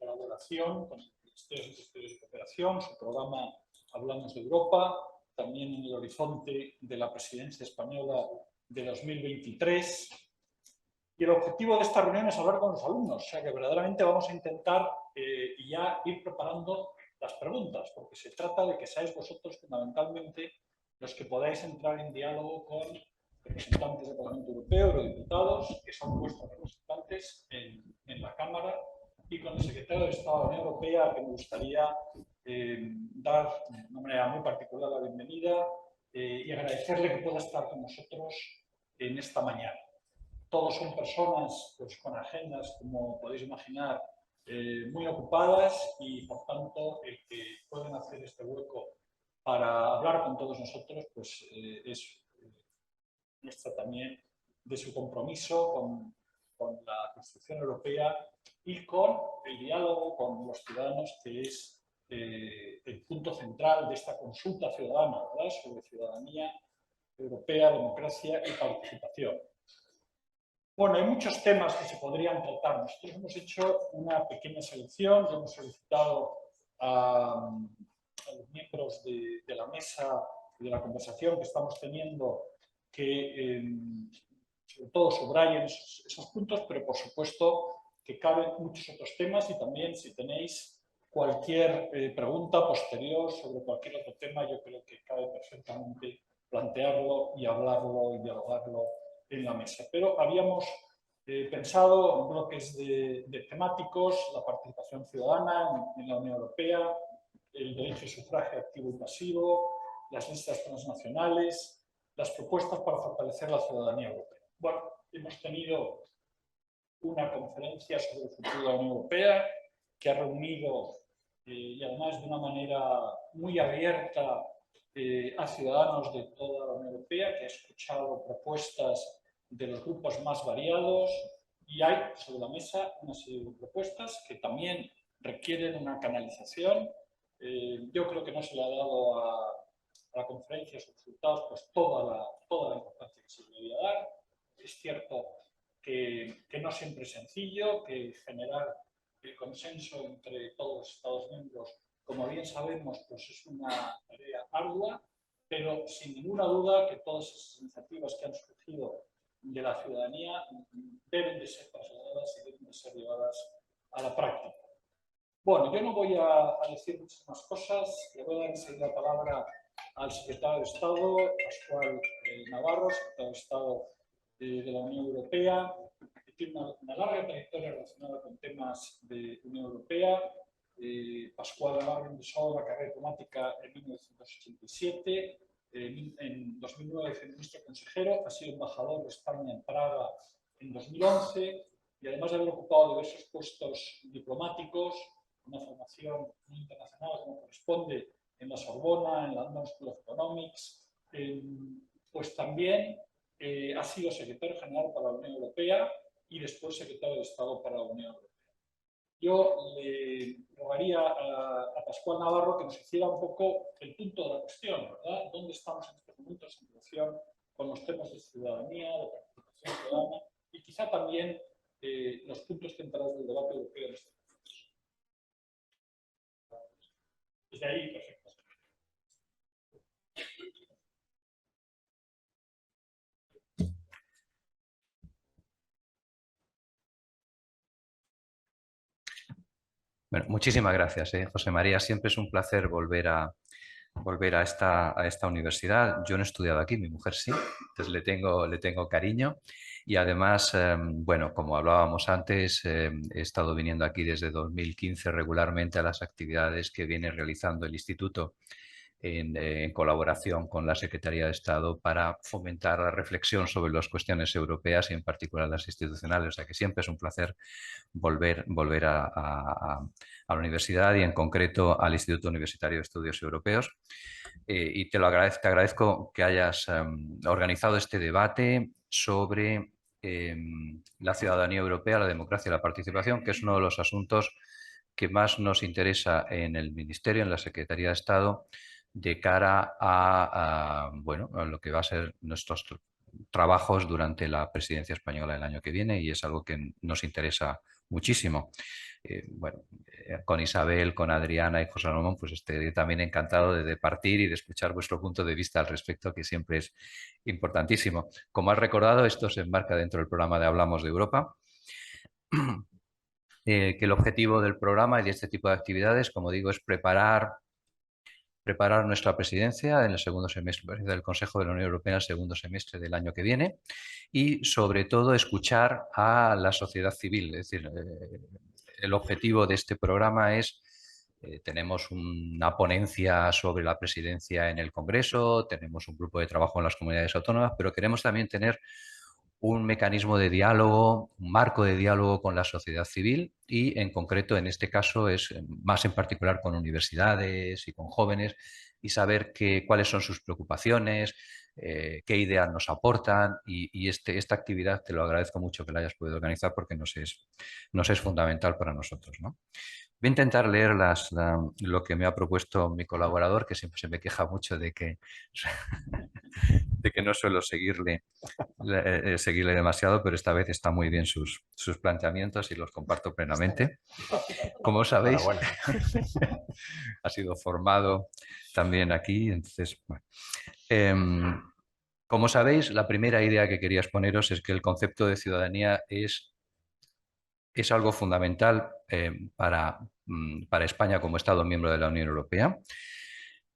colaboración con el Ministerio de Cooperación, su programa Hablamos de Europa, también en el horizonte de la presidencia española de 2023. Y el objetivo de esta reunión es hablar con los alumnos, o sea que verdaderamente vamos a intentar ya ir preparando las preguntas, porque se trata de que seáis vosotros fundamentalmente los que podáis entrar en diálogo con representantes del Parlamento Europeo, eurodiputados, que son vuestros representantes en la Cámara, y con el secretario de Estado de la Unión Europea, a que me gustaría dar de una manera muy particular la bienvenida y agradecerle que pueda estar con nosotros en esta mañana. Todos son personas pues, con agendas, como podéis imaginar, muy ocupadas y, por tanto, el que pueden hacer este hueco para hablar con todos nosotros pues, es muestra también de su compromiso con la construcción europea y con el diálogo con los ciudadanos, que es el punto central de esta consulta ciudadana, ¿verdad?, sobre ciudadanía europea, democracia y participación. Bueno, hay muchos temas que se podrían tratar. Nosotros hemos hecho una pequeña selección, y hemos solicitado a los miembros de la mesa y de la conversación que estamos teniendo que sobre todo subrayen esos puntos, pero por supuesto que caben muchos otros temas y también si tenéis cualquier pregunta posterior sobre cualquier otro tema, yo creo que cabe perfectamente plantearlo y hablarlo y dialogarlo en la mesa. Pero habíamos pensado en bloques de temáticos, la participación ciudadana en la Unión Europea, el derecho de sufragio activo y pasivo, las listas transnacionales, las propuestas para fortalecer la ciudadanía europea. Bueno, hemos tenido una conferencia sobre el futuro de la Unión Europea que ha reunido, y además de una manera muy abierta, a ciudadanos de toda la Unión Europea, que ha escuchado propuestas de los grupos más variados, y hay sobre la mesa una serie de propuestas que también requieren una canalización. Yo creo que no se le ha dado a la conferencia sus resultados pues toda la importancia que se le debería dar. Es cierto que no siempre es sencillo, que generar el consenso entre todos los Estados miembros, como bien sabemos, pues es una tarea ardua, pero sin ninguna duda que todas esas iniciativas que han surgido de la ciudadanía deben de ser trasladadas y deben de ser llevadas a la práctica. Bueno, yo no voy a decir muchas más cosas, le voy a dar enseguida la palabra al secretario de Estado, Pascual Navarro, secretario de Estado de la Unión Europea, que tiene una larga trayectoria relacionada con temas de Unión Europea. Pascual Navarro empezó la carrera diplomática en 1987, en 2009 fue ministro consejero, ha sido embajador de España en Praga en 2011 y además de haber ocupado diversos puestos diplomáticos, una formación muy internacional como corresponde en la Sorbona, en la London School of Economics, pues también ha sido secretario general para la Unión Europea y después secretario de Estado para la Unión Europea. Yo le rogaría a Pascual Navarro que nos hiciera un poco el punto de la cuestión, ¿verdad? ¿Dónde estamos en estos momentos en relación con los temas de ciudadanía, de participación ciudadana y quizá también los puntos centrales del debate europeo en estos momentos? Desde ahí, perfecto. Bueno, muchísimas gracias, José María. Siempre es un placer volver a esta universidad. Yo no he estudiado aquí, mi mujer sí, entonces le tengo cariño. Y además, bueno, como hablábamos antes, he estado viniendo aquí desde 2015 regularmente a las actividades que viene realizando el Instituto en colaboración con la Secretaría de Estado para fomentar la reflexión sobre las cuestiones europeas y en particular las institucionales. O sea que siempre es un placer volver a la universidad y en concreto al Instituto Universitario de Estudios Europeos. Y te agradezco que hayas organizado este debate sobre la ciudadanía europea, la democracia y la participación, que es uno de los asuntos que más nos interesa en el Ministerio, en la Secretaría de Estado, de cara bueno, a lo que va a ser nuestros trabajos durante la presidencia española del año que viene y es algo que nos interesa muchísimo. Bueno, con Isabel, con Adriana y José Ramón, pues estoy también encantado de partir y de escuchar vuestro punto de vista al respecto, que siempre es importantísimo. Como has recordado, esto se enmarca dentro del programa de Hablamos de Europa. Que el objetivo del programa y de este tipo de actividades, como digo, es preparar nuestra presidencia en el segundo semestre del Consejo de la Unión Europea, en el segundo semestre del año que viene, y sobre todo escuchar a la sociedad civil. Es decir, el objetivo de este programa es, tenemos una ponencia sobre la presidencia en el Congreso, tenemos un grupo de trabajo en las comunidades autónomas, pero queremos también tener un mecanismo de diálogo, un marco de diálogo con la sociedad civil y en concreto en este caso es más en particular con universidades y con jóvenes y saber cuáles son sus preocupaciones, qué ideas nos aportan y esta actividad te lo agradezco mucho que la hayas podido organizar porque nos es fundamental para nosotros, ¿no? Voy a intentar leer lo que me ha propuesto mi colaborador, que siempre se me queja mucho de que no suelo seguirle demasiado, pero esta vez está muy bien sus planteamientos y los comparto plenamente. Como sabéis, ha sido formado también aquí. Entonces, bueno. Como sabéis, la primera idea que quería exponeros es que el concepto de ciudadanía es algo fundamental para España como Estado miembro de la Unión Europea.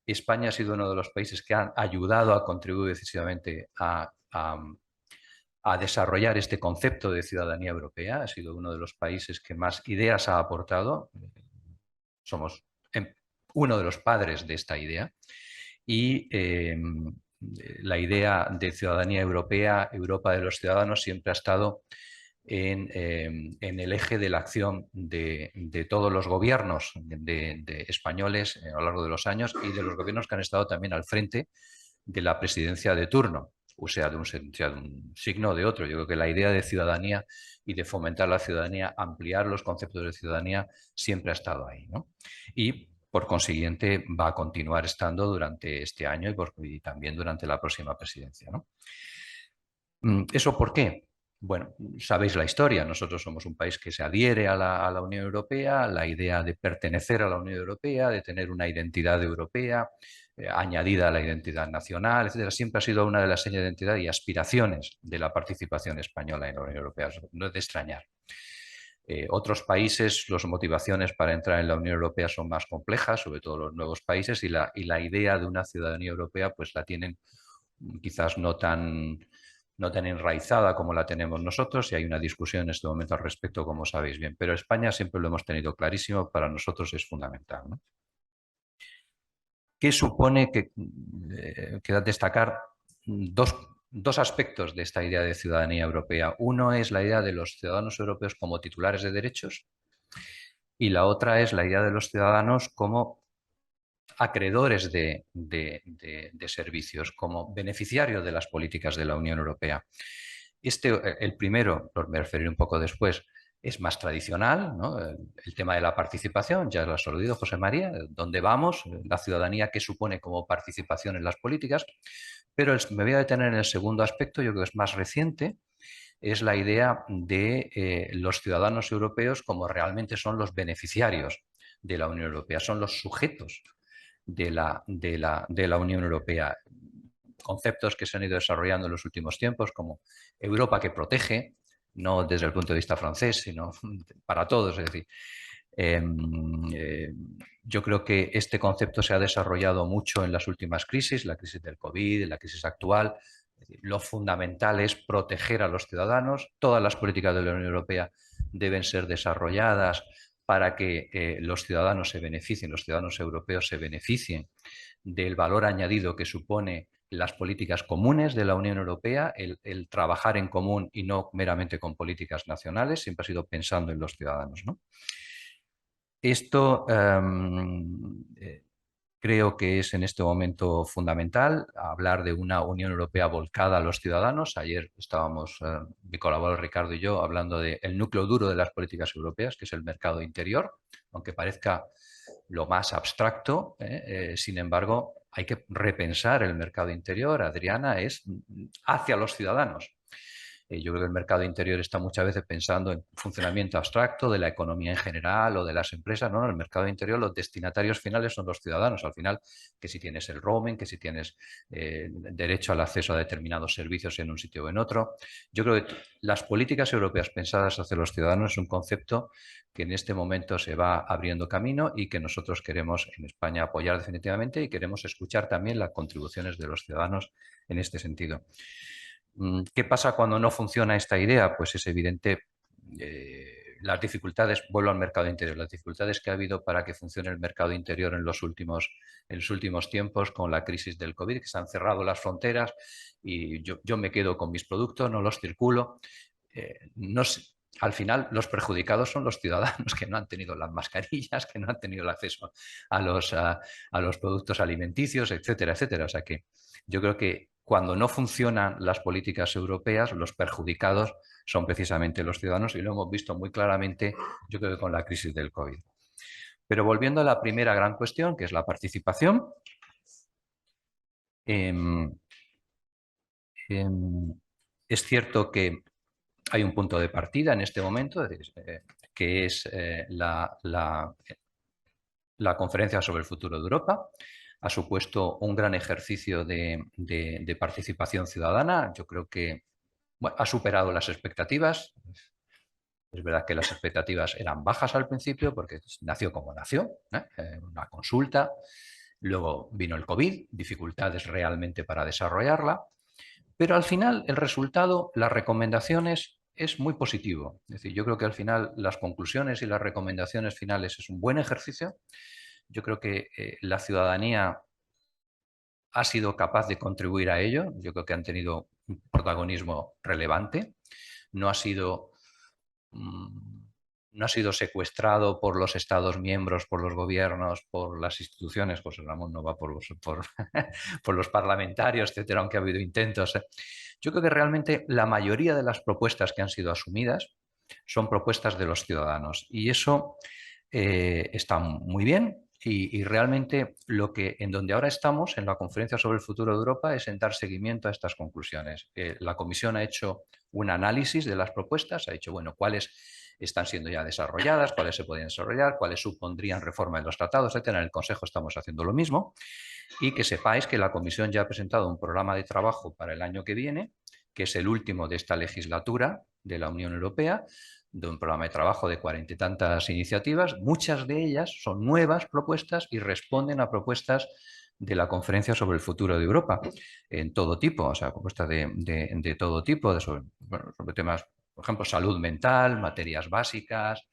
España ha sido uno de los países que han ayudado a contribuir decisivamente a desarrollar este concepto de ciudadanía europea. Ha sido uno de los países que más ideas ha aportado. Somos uno de los padres de esta idea. Y la idea de ciudadanía europea, Europa de los ciudadanos, siempre ha estado en el eje de la acción de todos los gobiernos de españoles a lo largo de los años y de los gobiernos que han estado también al frente de la presidencia de turno, o sea, de un signo o de otro. Yo creo que la idea de ciudadanía y de fomentar la ciudadanía, ampliar los conceptos de ciudadanía, siempre ha estado ahí, ¿no? Y por consiguiente va a continuar estando durante este año y también durante la próxima presidencia, ¿no? ¿Eso por qué? Bueno, sabéis la historia. Nosotros somos un país que se adhiere a la Unión Europea, la idea de pertenecer a la Unión Europea, de tener una identidad europea añadida a la identidad nacional, etcétera, siempre ha sido una de las señas de identidad y aspiraciones de la participación española en la Unión Europea. No es de extrañar. Otros países, las motivaciones para entrar en la Unión Europea son más complejas, sobre todo los nuevos países, y la idea de una ciudadanía europea pues la tienen quizás no tan enraizada como la tenemos nosotros, y hay una discusión en este momento al respecto, como sabéis bien. Pero España siempre lo hemos tenido clarísimo, para nosotros es fundamental, ¿no? ¿Qué supone que destacar dos aspectos de esta idea de ciudadanía europea? Uno es la idea de los ciudadanos europeos como titulares de derechos y la otra es la idea de los ciudadanos como acreedores de servicios, como beneficiarios de las políticas de la Unión Europea. El primero, me referiré un poco después, es más tradicional, ¿no? El tema de la participación, ya lo has aludido, José María, ¿dónde vamos? La ciudadanía, ¿qué supone como participación en las políticas? Pero me voy a detener en el segundo aspecto, yo creo que es más reciente, es la idea de los ciudadanos europeos como realmente son los beneficiarios de la Unión Europea, son los sujetos de la Unión Europea. Conceptos que se han ido desarrollando en los últimos tiempos, como Europa que protege, no desde el punto de vista francés, sino para todos. Es decir, yo creo que este concepto se ha desarrollado mucho en las últimas crisis, la crisis del COVID, la crisis actual. Lo fundamental es proteger a los ciudadanos. Todas las políticas de la Unión Europea deben ser desarrolladas para que los ciudadanos se beneficien, los ciudadanos europeos se beneficien del valor añadido que supone las políticas comunes de la Unión Europea, el trabajar en común y no meramente con políticas nacionales, siempre ha sido pensando en los ciudadanos, ¿no? Esto Creo que es en este momento fundamental hablar de una Unión Europea volcada a los ciudadanos. Ayer estábamos, mi colaborador Ricardo y yo, hablando del núcleo duro de las políticas europeas, que es el mercado interior, aunque parezca lo más abstracto, sin embargo, hay que repensar el mercado interior, Adriana, es hacia los ciudadanos. Yo creo que el mercado interior está muchas veces pensando en funcionamiento abstracto de la economía en general o de las empresas. No, el mercado interior, los destinatarios finales son los ciudadanos. Al final, que si tienes el roaming, que si tienes derecho al acceso a determinados servicios en un sitio o en otro. Yo creo que las políticas europeas pensadas hacia los ciudadanos es un concepto que en este momento se va abriendo camino y que nosotros queremos en España apoyar definitivamente y queremos escuchar también las contribuciones de los ciudadanos en este sentido. ¿Qué pasa cuando no funciona esta idea? Pues es evidente las dificultades, vuelvo al mercado interior, las dificultades que ha habido para que funcione el mercado interior en los últimos tiempos con la crisis del COVID, que se han cerrado las fronteras y yo me quedo con mis productos, no los circulo. No sé, al final los perjudicados son los ciudadanos que no han tenido las mascarillas, que no han tenido el acceso a los productos alimenticios, etcétera, etcétera. O sea que yo creo que cuando no funcionan las políticas europeas, los perjudicados son precisamente los ciudadanos y lo hemos visto muy claramente, yo creo que con la crisis del COVID. Pero volviendo a la primera gran cuestión, que es la participación, es cierto que hay un punto de partida en este momento, que es la Conferencia sobre el Futuro de Europa. Ha supuesto un gran ejercicio de participación ciudadana. Yo creo que ha superado las expectativas. Es verdad que las expectativas eran bajas al principio porque nació como nació, una consulta. Luego vino el COVID, dificultades realmente para desarrollarla. Pero al final el resultado, las recomendaciones, es muy positivo. Es decir, yo creo que al final las conclusiones y las recomendaciones finales es un buen ejercicio. Yo creo que la ciudadanía ha sido capaz de contribuir a ello. Yo creo que han tenido un protagonismo relevante. No ha sido, no ha sido secuestrado por los Estados miembros, por los gobiernos, por las instituciones. José Ramón no va por por los parlamentarios, etcétera, aunque ha habido intentos. Yo creo que realmente la mayoría de las propuestas que han sido asumidas son propuestas de los ciudadanos y eso está muy bien. Y realmente en donde ahora estamos, en la Conferencia sobre el Futuro de Europa, es en dar seguimiento a estas conclusiones. La Comisión ha hecho un análisis de las propuestas, ha dicho, bueno, cuáles están siendo ya desarrolladas, cuáles se podrían desarrollar, cuáles supondrían reforma de los tratados, etcétera. En el Consejo estamos haciendo lo mismo. Y que sepáis que la Comisión ya ha presentado un programa de trabajo para el año que viene, que es el último de esta legislatura de la Unión Europea, de un programa de trabajo de 40 y tantas iniciativas. Muchas de ellas son nuevas propuestas y responden a propuestas de la Conferencia sobre el Futuro de Europa, en todo tipo, o sea, propuestas de todo tipo, sobre temas, por ejemplo, salud mental, materias básicas,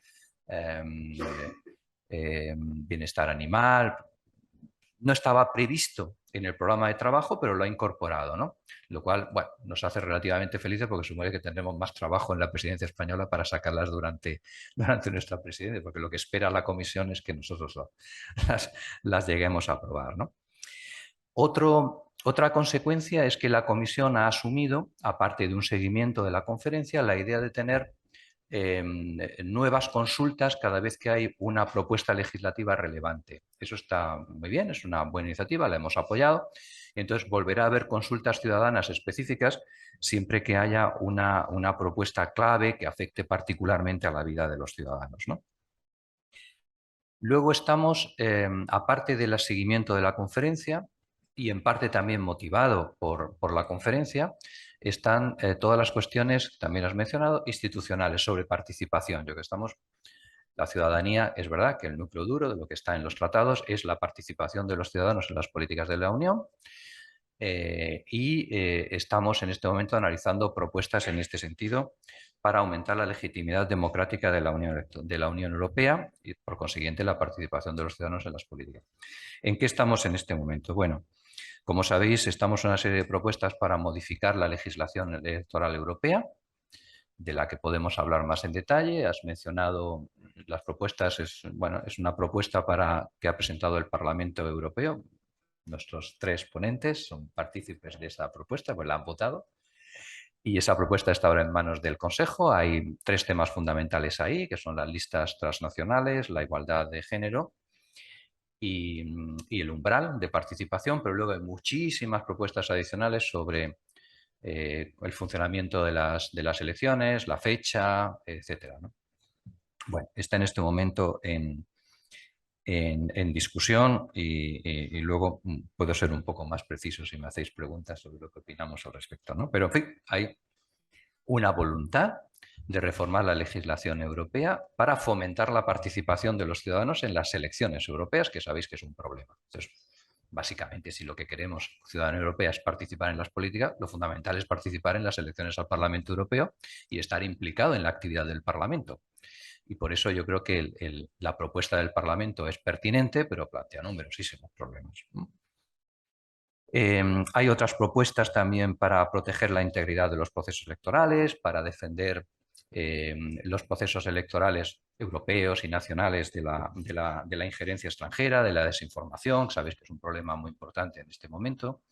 bienestar animal. No estaba previsto en el programa de trabajo, pero lo ha incorporado, ¿no? Lo cual, bueno, nos hace relativamente felices porque supone que tendremos más trabajo en la presidencia española para sacarlas durante nuestra presidencia, porque lo que espera la Comisión es que nosotros las lleguemos a aprobar, ¿no? Otra consecuencia es que la Comisión ha asumido, aparte de un seguimiento de la conferencia, la idea de tener nuevas consultas cada vez que hay una propuesta legislativa relevante. Eso está muy bien, es una buena iniciativa, la hemos apoyado. Entonces volverá a haber consultas ciudadanas específicas siempre que haya una propuesta clave que afecte particularmente a la vida de los ciudadanos, ¿no? Luego estamos, aparte del seguimiento de la conferencia y en parte también motivado por la conferencia, están todas las cuestiones, también has mencionado, institucionales sobre participación. Yo que estamos, la ciudadanía, es verdad que el núcleo duro de lo que está en los tratados es la participación de los ciudadanos en las políticas de la Unión estamos en este momento analizando propuestas en este sentido para aumentar la legitimidad democrática de la Unión Europea y, por consiguiente, la participación de los ciudadanos en las políticas. ¿En qué estamos en este momento? Bueno, como sabéis, estamos en una serie de propuestas para modificar la legislación electoral europea. de la que podemos hablar más en detalle. Has mencionado las propuestas, es una propuesta que ha presentado el Parlamento Europeo. Nuestros 3 ponentes son partícipes de esa propuesta, pues la han votado. Y esa propuesta está ahora en manos del Consejo. Hay 3 temas fundamentales ahí, que son las listas transnacionales, la igualdad de género y el umbral de participación, pero luego hay muchísimas propuestas adicionales sobre el funcionamiento de las elecciones, la fecha, etcétera, ¿no? Bueno, está en este momento en discusión y luego puedo ser un poco más preciso si me hacéis preguntas sobre lo que opinamos al respecto, ¿no? Pero en fin, hay una voluntad de reformar la legislación europea para fomentar la participación de los ciudadanos en las elecciones europeas, que sabéis que es un problema. Entonces, básicamente, si lo que queremos, ciudadanía europea, es participar en las políticas, lo fundamental es participar en las elecciones al Parlamento Europeo y estar implicado en la actividad del Parlamento. Y por eso yo creo que la propuesta del Parlamento es pertinente, pero plantea numerosísimos problemas. Hay otras propuestas también para proteger la integridad de los procesos electorales, para defender los procesos electorales europeos y nacionales de la injerencia extranjera, de la desinformación. Sabéis que es un problema muy importante en este momento.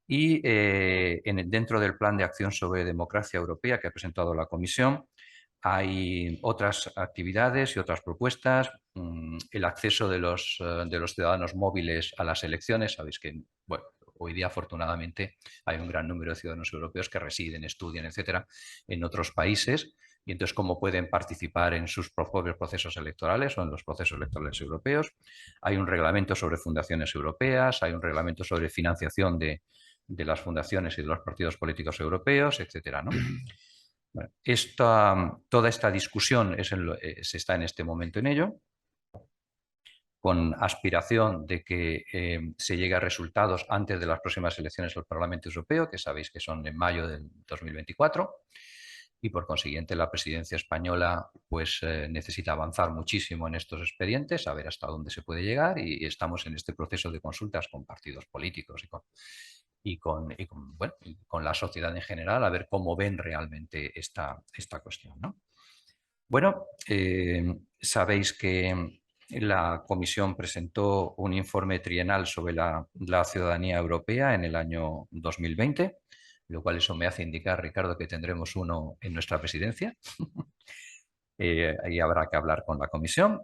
Y dentro del Plan de Acción sobre Democracia Europea que ha presentado la Comisión, hay otras actividades y otras propuestas. El acceso de los ciudadanos móviles a las elecciones. Sabéis que, bueno, hoy día, afortunadamente, hay un gran número de ciudadanos europeos que residen, estudian, etcétera, en otros países. Y entonces, ¿cómo pueden participar en sus propios procesos electorales o en los procesos electorales europeos? Hay un reglamento sobre fundaciones europeas, hay un reglamento sobre financiación de las fundaciones y de los partidos políticos europeos, etcétera, ¿no? Bueno, toda esta discusión se está en este momento en ello, con aspiración de que se llegue a resultados antes de las próximas elecciones al Parlamento Europeo, que sabéis que son en mayo del 2024, y por consiguiente la presidencia española pues, necesita avanzar muchísimo en estos expedientes, a ver hasta dónde se puede llegar, y estamos en este proceso de consultas con partidos políticos y con la sociedad en general, a ver cómo ven realmente esta cuestión, ¿no? Bueno, sabéis que la Comisión presentó un informe trienal sobre la ciudadanía europea en el año 2020, lo cual eso me hace indicar, Ricardo, que tendremos uno en nuestra presidencia. Ahí habrá que hablar con la Comisión.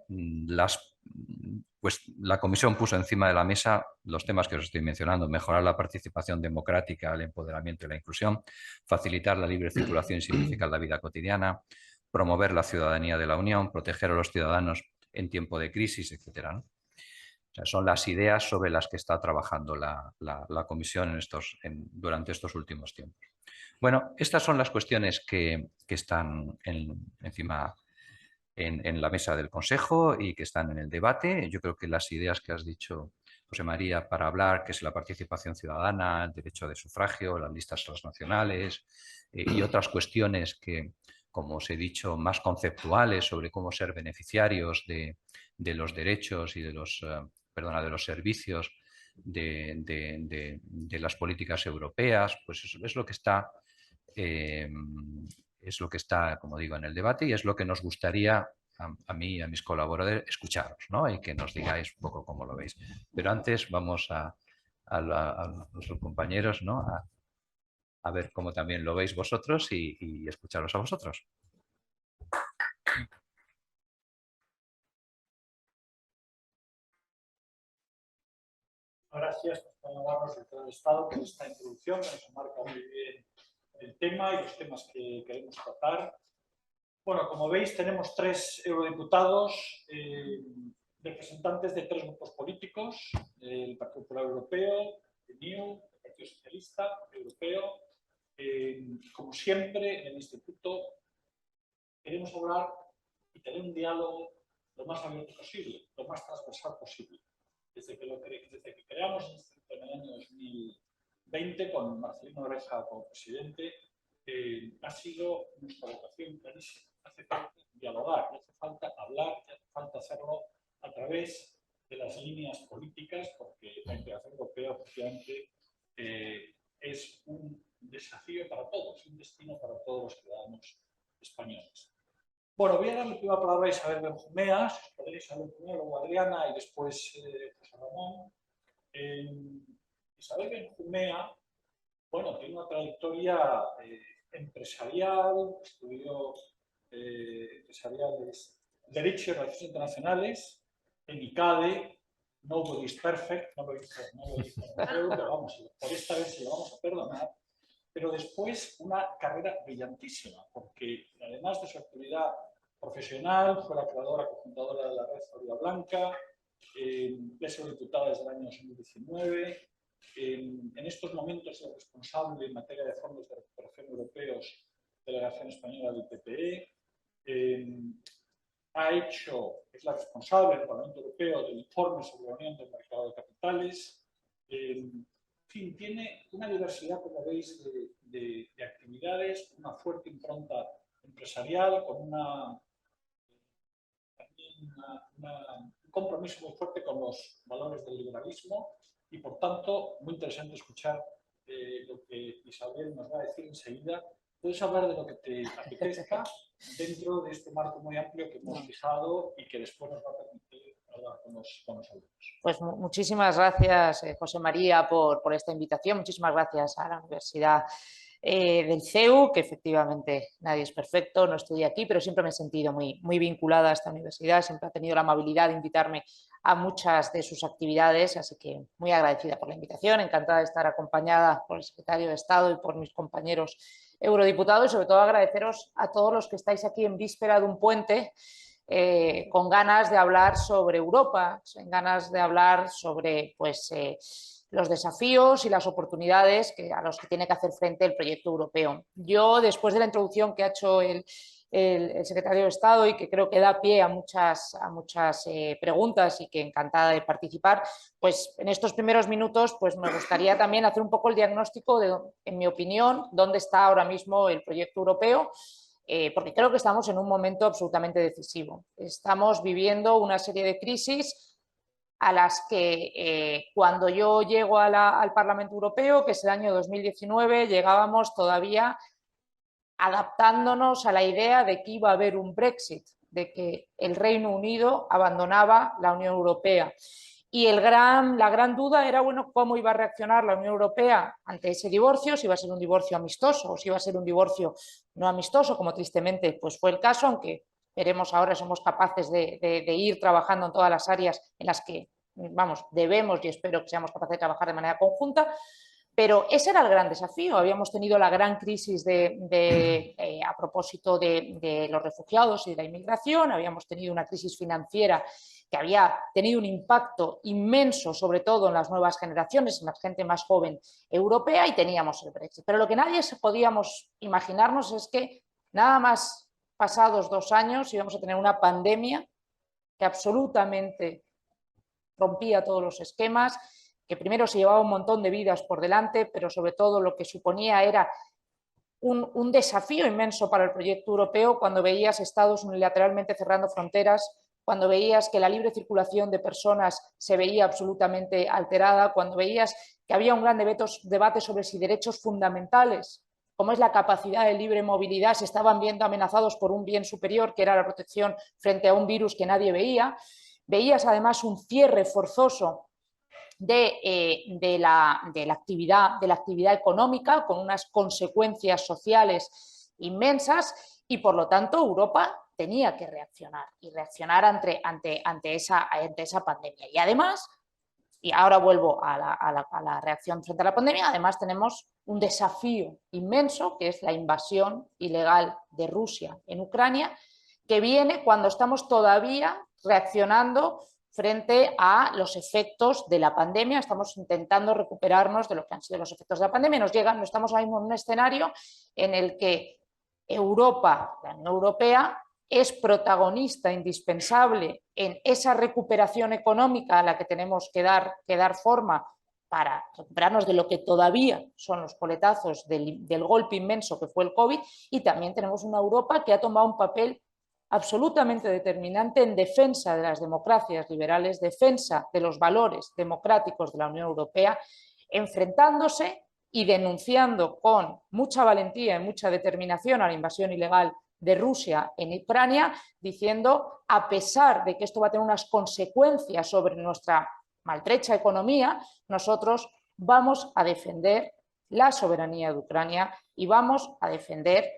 Pues la Comisión puso encima de la mesa los temas que os estoy mencionando: mejorar la participación democrática, el empoderamiento y la inclusión, facilitar la libre circulación y simplificar la vida cotidiana, promover la ciudadanía de la Unión, proteger a los ciudadanos en tiempo de crisis, etcétera, ¿no? O sea, son las ideas sobre las que está trabajando la Comisión durante estos últimos tiempos. Bueno, estas son las cuestiones que están encima en la mesa del Consejo y que están en el debate. Yo creo que las ideas que has dicho, José María, para hablar, que es la participación ciudadana, el derecho de sufragio, las listas transnacionales y otras cuestiones que, como os he dicho, más conceptuales sobre cómo ser beneficiarios de los derechos y de los servicios de las políticas europeas, pues eso es lo que está como digo, en el debate, y es lo que nos gustaría a mí y a mis colaboradores escucharos, ¿no? Y que nos digáis un poco cómo lo veis. Pero antes vamos a nuestros compañeros, ¿no? A ver cómo también lo veis vosotros y escucharos a vosotros. Gracias por darnos el todo el Estado por esta introducción, que nos marca muy bien el tema y los temas que queremos tratar. Bueno, como veis, tenemos 3 eurodiputados, representantes de 3 grupos políticos: el Partido Popular Europeo, el NIU, el Partido Socialista Europeo. Como siempre, en el Instituto queremos hablar y tener un diálogo lo más abierto posible, lo más transversal posible. Desde que creamos el Instituto en el año 2020, con Marcelino Oreja como presidente, ha sido nuestra vocación clarísima. Hace falta dialogar, hace falta hablar, hace falta hacerlo a través de las líneas políticas, porque la integración europea, obviamente, es un desafío para todos, un destino para todos los ciudadanos españoles. Bueno, voy a darle primera palabra a Isabel Benjumea, Isabel Benjumea, luego Adriana y después José Ramón. Isabel Benjumea, bueno, tiene una trayectoria empresarial, estudió empresariales, Derecho y Relaciones Internacionales, en ICADE. Nobody is perfect, no lo hizo, pero vamos, por esta vez se lo vamos a perdonar. Pero después una carrera brillantísima, porque además de su actividad profesional, fue la creadora, cofundadora de la Red Florida Blanca, es diputada desde el año 2019. En estos momentos es responsable en materia de fondos de recuperación europeos de la delegación española del PPE. Es la responsable del Parlamento Europeo del informe sobre la Unión del Mercado de Capitales. En fin, tiene una diversidad, como veis, de actividades, una fuerte impronta empresarial, con un compromiso muy fuerte con los valores del liberalismo y, por tanto, muy interesante escuchar lo que Isabel nos va a decir enseguida. Puedes hablar de lo que te apetezca dentro de este marco muy amplio que hemos fijado y que después nos va a permitir hablar con los alumnos. Pues muchísimas gracias, José María, por esta invitación. Muchísimas gracias a la Universidad del CEU, que efectivamente nadie es perfecto, no estudié aquí, pero siempre me he sentido muy vinculada a esta universidad, siempre ha tenido la amabilidad de invitarme a muchas de sus actividades, así que muy agradecida por la invitación, encantada de estar acompañada por el secretario de Estado y por mis compañeros eurodiputados, y sobre todo agradeceros a todos los que estáis aquí en víspera de un puente, con ganas de hablar sobre Europa, con ganas de hablar sobre los desafíos y las oportunidades a los que tiene que hacer frente el proyecto europeo. Yo, después de la introducción que ha hecho el secretario de Estado y que creo que da pie a muchas preguntas y que encantada de participar, pues en estos primeros minutos pues me gustaría también hacer un poco el diagnóstico de, en mi opinión, dónde está ahora mismo el proyecto europeo, porque creo que estamos en un momento absolutamente decisivo. Estamos viviendo una serie de crisis a las que cuando yo llego al Parlamento Europeo, que es el año 2019, llegábamos todavía adaptándonos a la idea de que iba a haber un Brexit, de que el Reino Unido abandonaba la Unión Europea. Y la gran duda era, bueno, cómo iba a reaccionar la Unión Europea ante ese divorcio, si iba a ser un divorcio amistoso o si iba a ser un divorcio no amistoso, como tristemente pues fue el caso, aunque veremos ahora, somos capaces de ir trabajando en todas las áreas en las que, vamos, debemos y espero que seamos capaces de trabajar de manera conjunta. Pero ese era el gran desafío. Habíamos tenido la gran crisis a propósito de los refugiados y de la inmigración, habíamos tenido una crisis financiera que había tenido un impacto inmenso, sobre todo en las nuevas generaciones, en la gente más joven europea, y teníamos el Brexit. Pero lo que nadie podíamos imaginarnos es que nada más pasados 2 años íbamos a tener una pandemia que absolutamente rompía todos los esquemas, que primero se llevaba un montón de vidas por delante, pero sobre todo lo que suponía era un desafío inmenso para el proyecto europeo cuando veías estados unilateralmente cerrando fronteras, cuando veías que la libre circulación de personas se veía absolutamente alterada, cuando veías que había un gran debate sobre si derechos fundamentales, como es la capacidad de libre movilidad, se estaban viendo amenazados por un bien superior, que era la protección frente a un virus que nadie veía. Veías además un cierre forzoso de la actividad económica, con unas consecuencias sociales inmensas, y por lo tanto Europa tenía que reaccionar y reaccionar ante esa pandemia. Y además, y ahora vuelvo a la reacción frente a la pandemia, además tenemos un desafío inmenso, que es la invasión ilegal de Rusia en Ucrania, que viene cuando estamos todavía reaccionando frente a los efectos de la pandemia. Estamos intentando recuperarnos de lo que han sido los efectos de la pandemia. Nos estamos ahora mismo en un escenario en el que Europa, la Unión Europea, es protagonista indispensable en esa recuperación económica a la que tenemos que dar forma para recuperarnos de lo que todavía son los coletazos del golpe inmenso que fue el COVID, y también tenemos una Europa que ha tomado un papel absolutamente determinante en defensa de las democracias liberales, defensa de los valores democráticos de la Unión Europea, enfrentándose y denunciando con mucha valentía y mucha determinación a la invasión ilegal de Rusia en Ucrania, diciendo, a pesar de que esto va a tener unas consecuencias sobre nuestra maltrecha economía, nosotros vamos a defender la soberanía de Ucrania y vamos a defender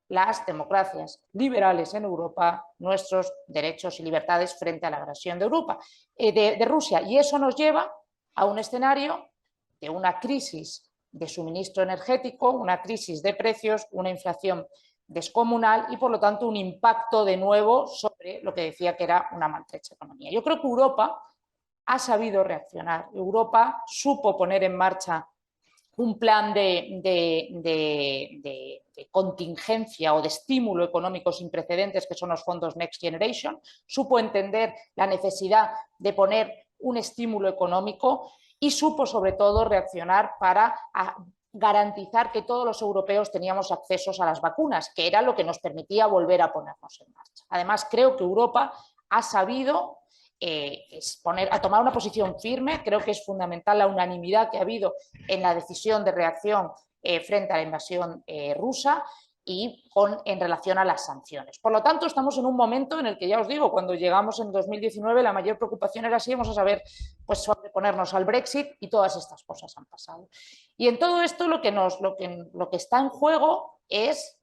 las democracias liberales en Europa, nuestros derechos y libertades frente a la agresión de Rusia. Y eso nos lleva a un escenario de una crisis de suministro energético, una crisis de precios, una inflación descomunal y, por lo tanto, un impacto de nuevo sobre lo que decía que era una maltrecha economía. Yo creo que Europa ha sabido reaccionar. Europa supo poner en marcha un plan de contingencia o de estímulo económico sin precedentes, que son los fondos Next Generation, supo entender la necesidad de poner un estímulo económico y supo, sobre todo, reaccionar para garantizar que todos los europeos teníamos acceso a las vacunas, que era lo que nos permitía volver a ponernos en marcha. Además, creo que Europa ha sabido tomar una posición firme. Creo que es fundamental la unanimidad que ha habido en la decisión de reacción frente a la invasión rusa y en relación a las sanciones. Por lo tanto, estamos en un momento en el que, ya os digo, cuando llegamos en 2019 la mayor preocupación era si íbamos a saber pues, sobreponernos al Brexit, y todas estas cosas han pasado. Y en todo esto lo que está en juego es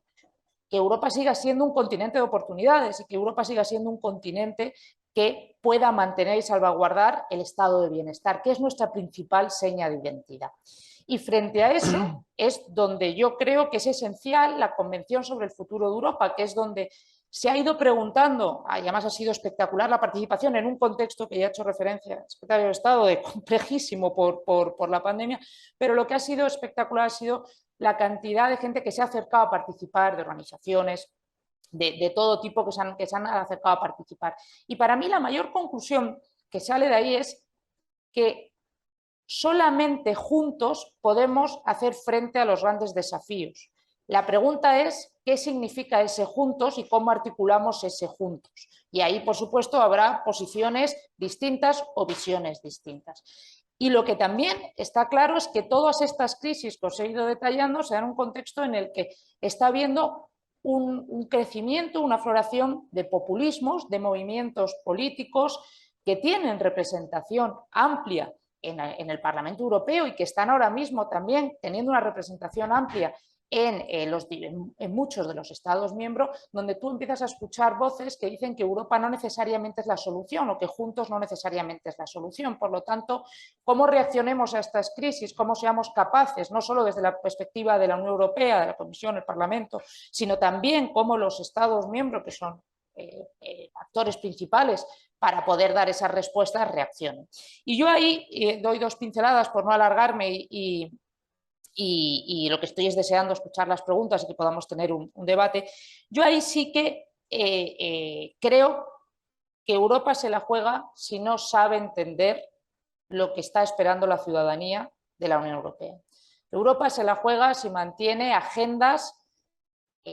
que Europa siga siendo un continente de oportunidades y que Europa siga siendo un continente que pueda mantener y salvaguardar el estado de bienestar, que es nuestra principal seña de identidad. Y frente a eso es donde yo creo que es esencial la Convención sobre el Futuro de Europa, que es donde se ha ido preguntando, y además ha sido espectacular la participación en un contexto que ya ha hecho referencia el secretario de Estado, de complejísimo por la pandemia, pero lo que ha sido espectacular ha sido la cantidad de gente que se ha acercado a participar, de organizaciones de todo tipo que se han acercado a participar. Y para mí la mayor conclusión que sale de ahí es que solamente juntos podemos hacer frente a los grandes desafíos. La pregunta es qué significa ese juntos y cómo articulamos ese juntos. Y ahí, por supuesto, habrá posiciones distintas o visiones distintas. Y lo que también está claro es que todas estas crisis que os he ido detallando se dan en un contexto en el que está habiendo un crecimiento, una floración de populismos, de movimientos políticos que tienen representación amplia en el Parlamento Europeo y que están ahora mismo también teniendo una representación amplia en muchos de los Estados miembros, donde tú empiezas a escuchar voces que dicen que Europa no necesariamente es la solución o que juntos no necesariamente es la solución. Por lo tanto, cómo reaccionemos a estas crisis, cómo seamos capaces, no solo desde la perspectiva de la Unión Europea, de la Comisión, el Parlamento, sino también cómo los Estados miembros, que son actores principales para poder dar esas respuestas, reaccionen. Y yo ahí doy dos pinceladas por no alargarme y lo que estoy es deseando escuchar las preguntas y que podamos tener un debate. Yo ahí sí que creo que Europa se la juega si no sabe entender lo que está esperando la ciudadanía de la Unión Europea. Europa se la juega si mantiene agendas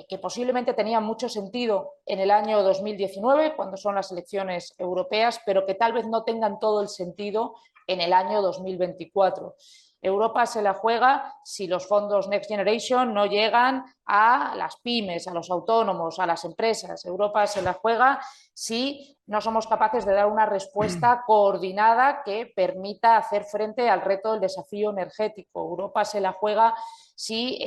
que posiblemente tenían mucho sentido en el año 2019, cuando son las elecciones europeas, pero que tal vez no tengan todo el sentido en el año 2024. Europa se la juega si los fondos Next Generation no llegan a las pymes, a los autónomos, a las empresas. Europa se la juega si no somos capaces de dar una respuesta coordinada que permita hacer frente al reto del desafío energético. Europa se la juega si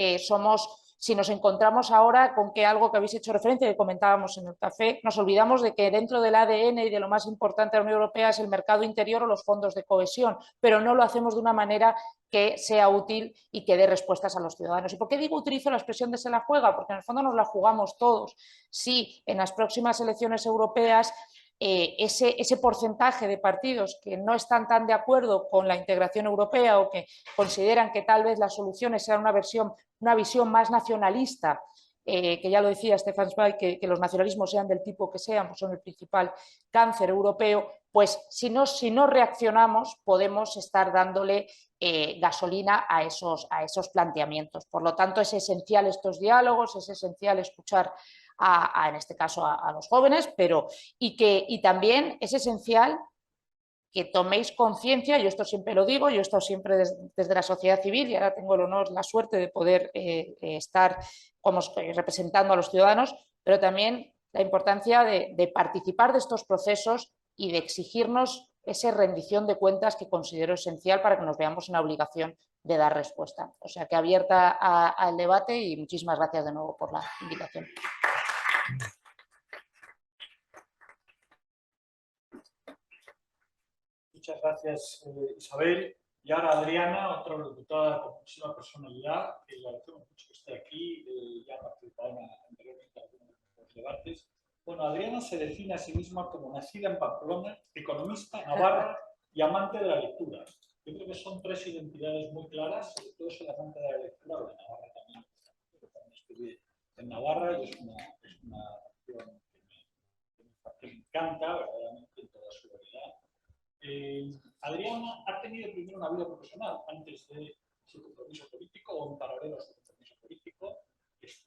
nos encontramos ahora con que algo que habéis hecho referencia, que comentábamos en el café, nos olvidamos de que dentro del ADN y de lo más importante de la Unión Europea es el mercado interior o los fondos de cohesión, pero no lo hacemos de una manera que sea útil y que dé respuestas a los ciudadanos. ¿Y por qué utilizo la expresión de se la juega? Porque en el fondo nos la jugamos todos. Si en las próximas elecciones europeas ese porcentaje de partidos que no están tan de acuerdo con la integración europea o que consideran que tal vez las soluciones sean una visión más nacionalista, que ya lo decía Stefan Zweig, que los nacionalismos sean del tipo que sean, pues son el principal cáncer europeo, pues si no reaccionamos podemos estar dándole gasolina a esos planteamientos. Por lo tanto, es esencial estos diálogos, es esencial escuchar en este caso a los jóvenes, y también es esencial que toméis conciencia, yo esto siempre lo digo, yo he estado siempre desde la sociedad civil y ahora tengo el honor, la suerte de poder estar representando a los ciudadanos, pero también la importancia de participar de estos procesos y de exigirnos esa rendición de cuentas que considero esencial para que nos veamos en la obligación de dar respuesta. O sea que abierta al debate y muchísimas gracias de nuevo por la invitación. Muchas gracias, Isabel. Y ahora Adriana, otra diputada con muchísima personalidad, que le agradecemos mucho que esté aquí, ya ha participado anteriormente en algunos de los debates. Bueno, Adriana se define a sí misma como nacida en Pamplona, economista, navarra y amante de la lectura. Yo creo que son tres identidades muy claras, sobre todo el amante de la lectura, o de Navarra también. Yo también estudié en Navarra y es una acción que me encanta, verdaderamente, en toda su variedad. Adriana ha tenido primero una vida profesional antes de su compromiso político o en paralelo a su compromiso político. Es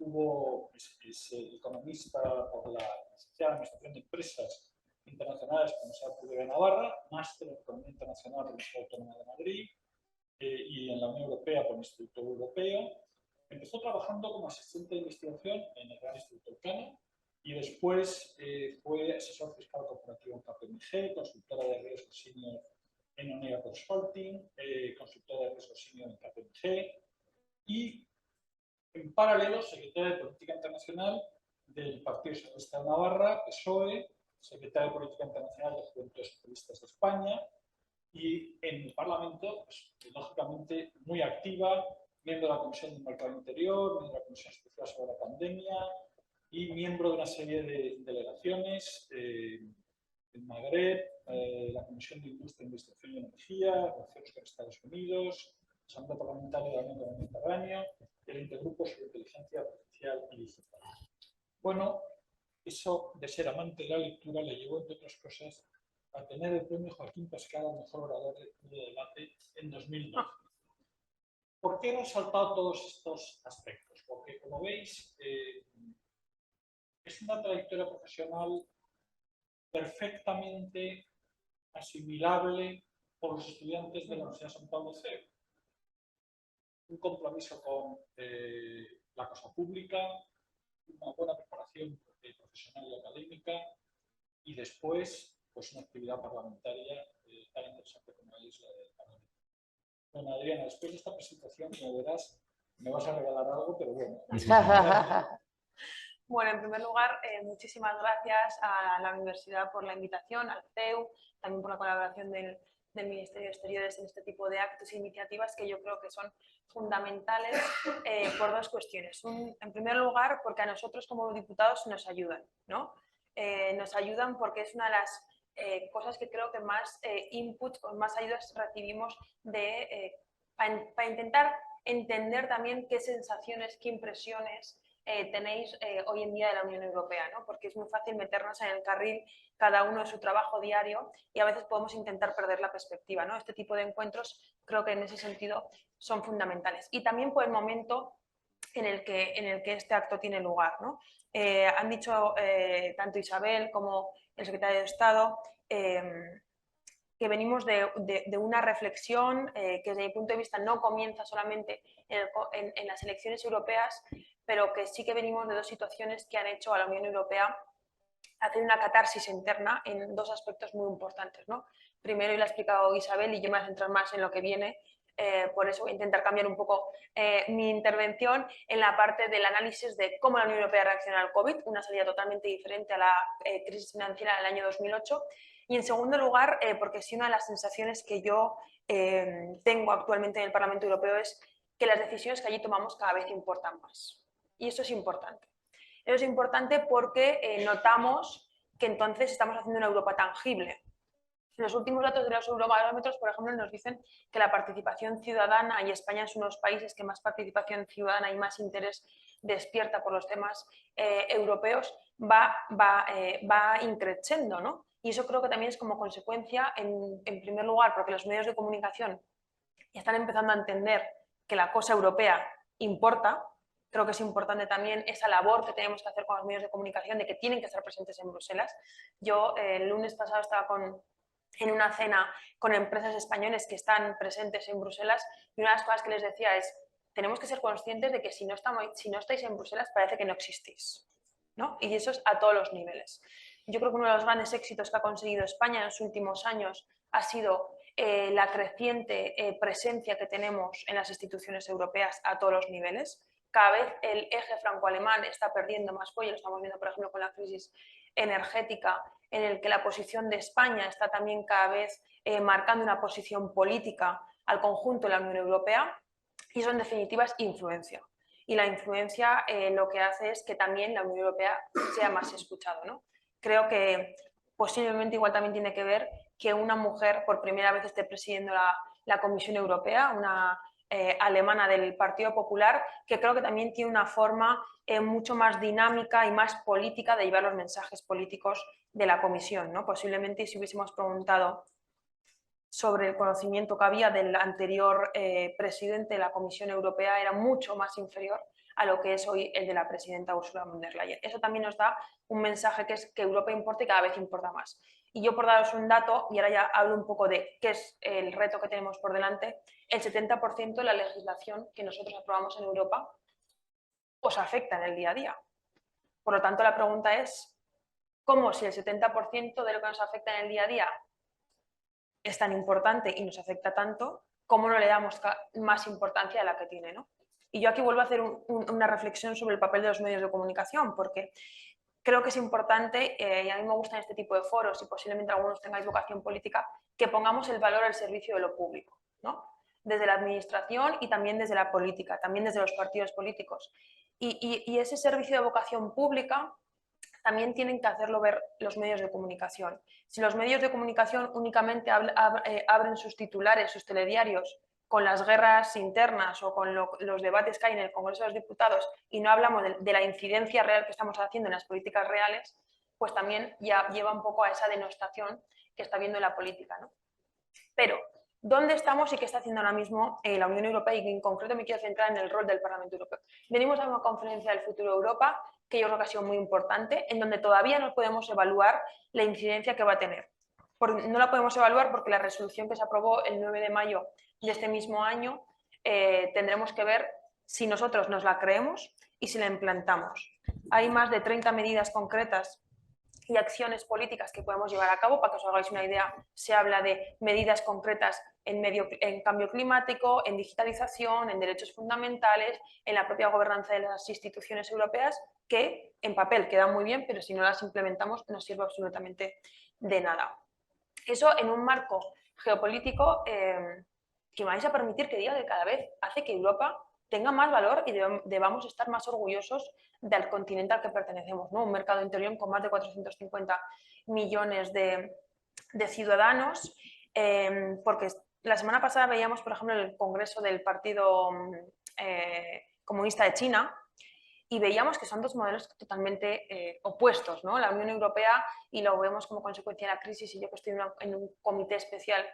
economista por la Sociedad de Administración de Empresas Internacionales con la Universidad Pública de Navarra, máster en Economía Internacional por la Universidad Autónoma de Madrid y en la Unión Europea por el Instituto Europeo. Empezó trabajando como asistente de investigación en el Gran Instituto Elcano y después fue asesor fiscal corporativo en KPMG, consultora de riesgo senior en Onega Consulting, consultora de riesgo senior en KPMG y, en paralelo, secretaria de Política Internacional del Partido Socialista de Navarra, PSOE, secretaria de Política Internacional de Juventudes Socialistas de España y en el Parlamento, pues, lógicamente, muy activa, miembro de la Comisión del Mercado Interior, miembro de la Comisión Especial sobre la Pandemia y miembro de una serie de delegaciones en Magreb, la Comisión de Industria, Investigación y Energía, relaciones con Estados Unidos, Asamblea Parlamentaria de la Unión del Mediterráneo y el Intergrupo sobre Inteligencia Artificial y Digital. Bueno, eso de ser amante de la lectura le llevó, entre otras cosas, a tener el premio Joaquín Pascal al mejor orador de debate en 2012. ¿Por qué he resaltado todos estos aspectos? Porque, como veis, es una trayectoria profesional perfectamente asimilable por los estudiantes de la Universidad de San Pablo CEU. Un compromiso con la cosa pública, una buena preparación profesional y académica y después pues una actividad parlamentaria tan interesante como es la del Parlamento. Bueno, Adriana, después de esta presentación, como verás, me vas a regalar algo, pero bueno. Bueno, en primer lugar, muchísimas gracias a la Universidad por la invitación, al CEU, también por la colaboración del Ministerio de Exteriores en este tipo de actos e iniciativas que yo creo que son fundamentales por dos cuestiones. En primer lugar, porque a nosotros como diputados nos ayudan, ¿no? Nos ayudan porque es una de las cosas que creo que más input, con más ayudas recibimos para intentar entender también qué sensaciones, qué impresiones tenéis hoy en día de la Unión Europea, ¿no? Porque es muy fácil meternos en el carril cada uno de su trabajo diario y a veces podemos intentar perder la perspectiva, ¿no? Este tipo de encuentros creo que en ese sentido son fundamentales. Y también por el momento en el que este acto tiene lugar, ¿no? Han dicho tanto Isabel como el secretario de Estado que venimos de una reflexión que desde mi punto de vista no comienza solamente en las elecciones europeas, pero que sí que venimos de dos situaciones que han hecho a la Unión Europea hacer una catarsis interna en dos aspectos muy importantes, ¿no? Primero, y lo ha explicado Isabel, y yo me voy a centrar más en lo que viene, por eso voy a intentar cambiar un poco mi intervención en la parte del análisis de cómo la Unión Europea reacciona al COVID, una salida totalmente diferente a la crisis financiera del año 2008. Y en segundo lugar, porque sí, una de las sensaciones que yo tengo actualmente en el Parlamento Europeo es que las decisiones que allí tomamos cada vez importan más. Y eso es importante. Eso es importante porque notamos que entonces estamos haciendo una Europa tangible. Los últimos datos de los Eurobarómetros, por ejemplo, nos dicen que la participación ciudadana, y España es uno de los países que más participación ciudadana y más interés despierta por los temas europeos, va increciendo, ¿no? Y eso creo que también es como consecuencia, en primer lugar, porque los medios de comunicación ya están empezando a entender que la cosa europea importa. Creo que es importante también esa labor que tenemos que hacer con los medios de comunicación de que tienen que estar presentes en Bruselas. Yo el lunes pasado estaba en una cena con empresas españoles que están presentes en Bruselas y una de las cosas que les decía es: tenemos que ser conscientes de que si no estáis en Bruselas parece que no existís. ¿no? Y eso es a todos los niveles. Yo creo que uno de los grandes éxitos que ha conseguido España en los últimos años ha sido la creciente presencia que tenemos en las instituciones europeas a todos los niveles. Cada vez el eje franco-alemán está perdiendo más fuelle, lo estamos viendo por ejemplo con la crisis energética, en el que la posición de España está también cada vez marcando una posición política al conjunto de la Unión Europea, y eso en definitiva es influencia. Y la influencia lo que hace es que también la Unión Europea sea más escuchada, ¿no? Creo que posiblemente igual también tiene que ver que una mujer por primera vez esté presidiendo la Comisión Europea, una alemana del Partido Popular, que creo que también tiene una forma mucho más dinámica y más política de llevar los mensajes políticos de la Comisión, ¿no? Posiblemente si hubiésemos preguntado sobre el conocimiento que había del anterior presidente de la Comisión Europea, era mucho más inferior a lo que es hoy el de la presidenta Ursula von der Leyen. Eso también nos da un mensaje que es que Europa importa y cada vez importa más. Y yo, por daros un dato, y ahora ya hablo un poco de qué es el reto que tenemos por delante, el 70% de la legislación que nosotros aprobamos en Europa os afecta en el día a día. Por lo tanto, la pregunta es, ¿cómo si el 70% de lo que nos afecta en el día a día es tan importante y nos afecta tanto, cómo no le damos más importancia a la que tiene, ¿no? Y yo aquí vuelvo a hacer una reflexión sobre el papel de los medios de comunicación, porque creo que es importante, y a mí me gustan este tipo de foros, y posiblemente algunos tengáis vocación política, que pongamos el valor al servicio de lo público, ¿no? Desde la administración y también desde la política, también desde los partidos políticos. Y ese servicio de vocación pública también tienen que hacerlo ver los medios de comunicación. Si los medios de comunicación únicamente abren sus titulares, sus telediarios, con las guerras internas o con los debates que hay en el Congreso de los Diputados y no hablamos de la incidencia real que estamos haciendo en las políticas reales, pues también ya lleva un poco a esa denostación que está viendo en la política, ¿no? Pero, ¿dónde estamos y qué está haciendo ahora mismo la Unión Europea? Y en concreto me quiero centrar en el rol del Parlamento Europeo. Venimos a una conferencia del futuro de Europa, que yo creo que ha sido muy importante, en donde todavía no podemos evaluar la incidencia que va a tener. No la podemos evaluar porque la resolución que se aprobó el 9 de mayo de este mismo año tendremos que ver si nosotros nos la creemos y si la implantamos. Hay más de 30 medidas concretas y acciones políticas que podemos llevar a cabo. Para que os hagáis una idea, se habla de medidas concretas en cambio climático, en digitalización, en derechos fundamentales, en la propia gobernanza de las instituciones europeas, que en papel quedan muy bien, pero si no las implementamos no sirve absolutamente de nada. Eso en un marco geopolítico que me vais a permitir que diga que cada vez hace que Europa tenga más valor y debamos estar más orgullosos del continente al que pertenecemos, ¿no? Un mercado interior con más de 450 millones de ciudadanos, porque la semana pasada veíamos, por ejemplo, el Congreso del Partido Comunista de China, y veíamos que son dos modelos totalmente opuestos, ¿no? La Unión Europea, y lo vemos como consecuencia de la crisis, y yo que estoy en un comité especial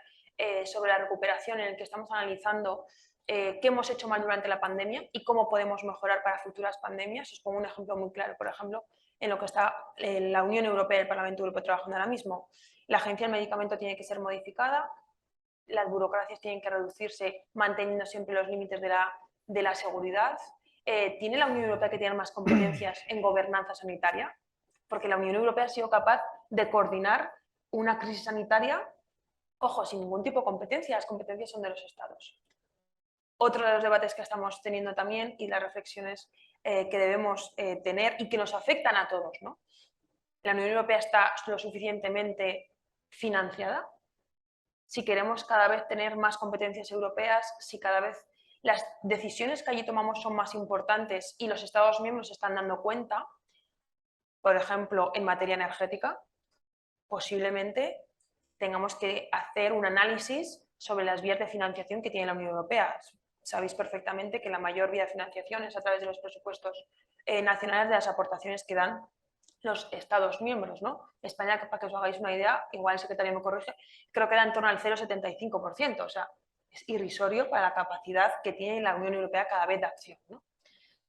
sobre la recuperación en el que estamos analizando qué hemos hecho mal durante la pandemia y cómo podemos mejorar para futuras pandemias. Os pongo un ejemplo muy claro, por ejemplo, en lo que está la Unión Europea y el Parlamento Europeo trabajando ahora mismo. La Agencia del Medicamento tiene que ser modificada, las burocracias tienen que reducirse manteniendo siempre los límites de la seguridad. ¿Tiene la Unión Europea que tener más competencias en gobernanza sanitaria? Porque la Unión Europea ha sido capaz de coordinar una crisis sanitaria, ojo, sin ningún tipo de competencia, las competencias son de los Estados. Otro de los debates que estamos teniendo también y las reflexiones que debemos tener y que nos afectan a todos, ¿no? ¿La Unión Europea está lo suficientemente financiada? Si queremos cada vez tener más competencias europeas, si cada vez las decisiones que allí tomamos son más importantes y los Estados miembros se están dando cuenta, por ejemplo, en materia energética, posiblemente tengamos que hacer un análisis sobre las vías de financiación que tiene la Unión Europea. Sabéis perfectamente que la mayor vía de financiación es a través de los presupuestos nacionales, de las aportaciones que dan los Estados miembros, ¿no? España, para que os hagáis una idea, igual el secretario me corrige, creo que da en torno al 0,75%, o sea, es irrisorio para la capacidad que tiene la Unión Europea cada vez de acción, ¿no?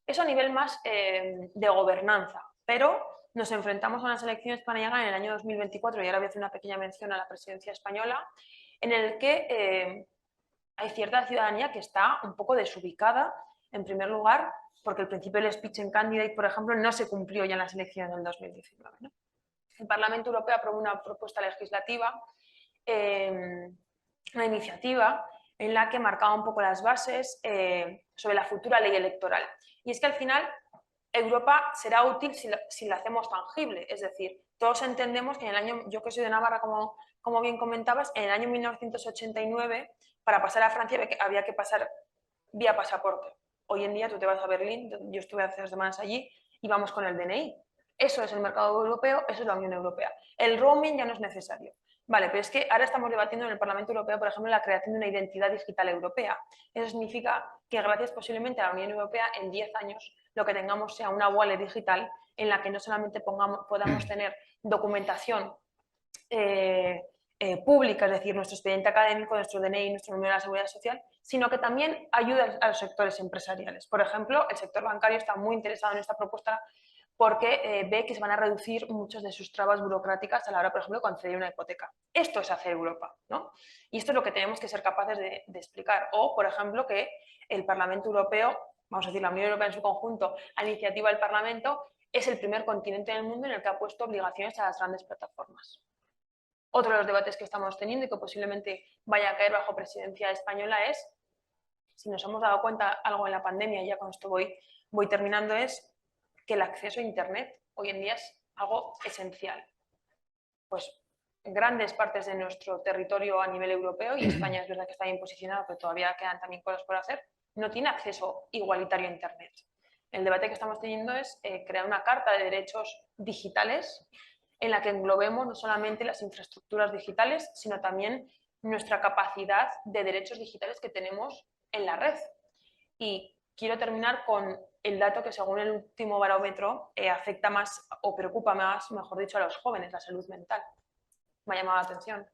Eso a nivel más de gobernanza, pero nos enfrentamos a unas elecciones que van a llegar en el año 2024, y ahora voy a hacer una pequeña mención a la presidencia española, en el que hay cierta ciudadanía que está un poco desubicada, en primer lugar, porque el principio del Spitzencandidate, por ejemplo, no se cumplió ya en las elecciones del 2019, ¿no? El Parlamento Europeo aprobó una propuesta legislativa, una iniciativa en la que marcaba un poco las bases sobre la futura ley electoral. Y es que al final Europa será útil si la hacemos tangible, es decir, todos entendemos que en el año, yo que soy de Navarra, como bien comentabas, en el año 1989, para pasar a Francia había que pasar vía pasaporte. Hoy en día tú te vas a Berlín, yo estuve hace 2 semanas allí, y vamos con el DNI. Eso es el mercado europeo, eso es la Unión Europea. El roaming ya no es necesario. Vale, pero es que ahora estamos debatiendo en el Parlamento Europeo, por ejemplo, la creación de una identidad digital europea. Eso significa que gracias posiblemente a la Unión Europea, en 10 años, lo que tengamos sea una wallet digital en la que no solamente podamos tener documentación pública, es decir, nuestro expediente académico, nuestro DNI, nuestro número de la seguridad social, sino que también ayuda a los sectores empresariales. Por ejemplo, el sector bancario está muy interesado en esta propuesta porque ve que se van a reducir muchas de sus trabas burocráticas a la hora, por ejemplo, de conceder una hipoteca. Esto es hacer Europa, ¿no? Y esto es lo que tenemos que ser capaces de explicar. O, por ejemplo, que el Parlamento Europeo, vamos a decir, la Unión Europea en su conjunto, a iniciativa del Parlamento, es el primer continente en el mundo en el que ha puesto obligaciones a las grandes plataformas. Otro de los debates que estamos teniendo y que posiblemente vaya a caer bajo presidencia española es, si nos hemos dado cuenta algo en la pandemia, y ya con esto voy terminando, es que el acceso a Internet hoy en día es algo esencial. Pues en grandes partes de nuestro territorio a nivel europeo, y España es verdad que está bien posicionado, pero todavía quedan también cosas por hacer, no tiene acceso igualitario a Internet. El debate que estamos teniendo es crear una carta de derechos digitales en la que englobemos no solamente las infraestructuras digitales, sino también nuestra capacidad de derechos digitales que tenemos en la red. Y quiero terminar con el dato que, según el último barómetro, afecta más o preocupa más, mejor dicho, a los jóvenes, la salud mental. Me ha llamado la atención.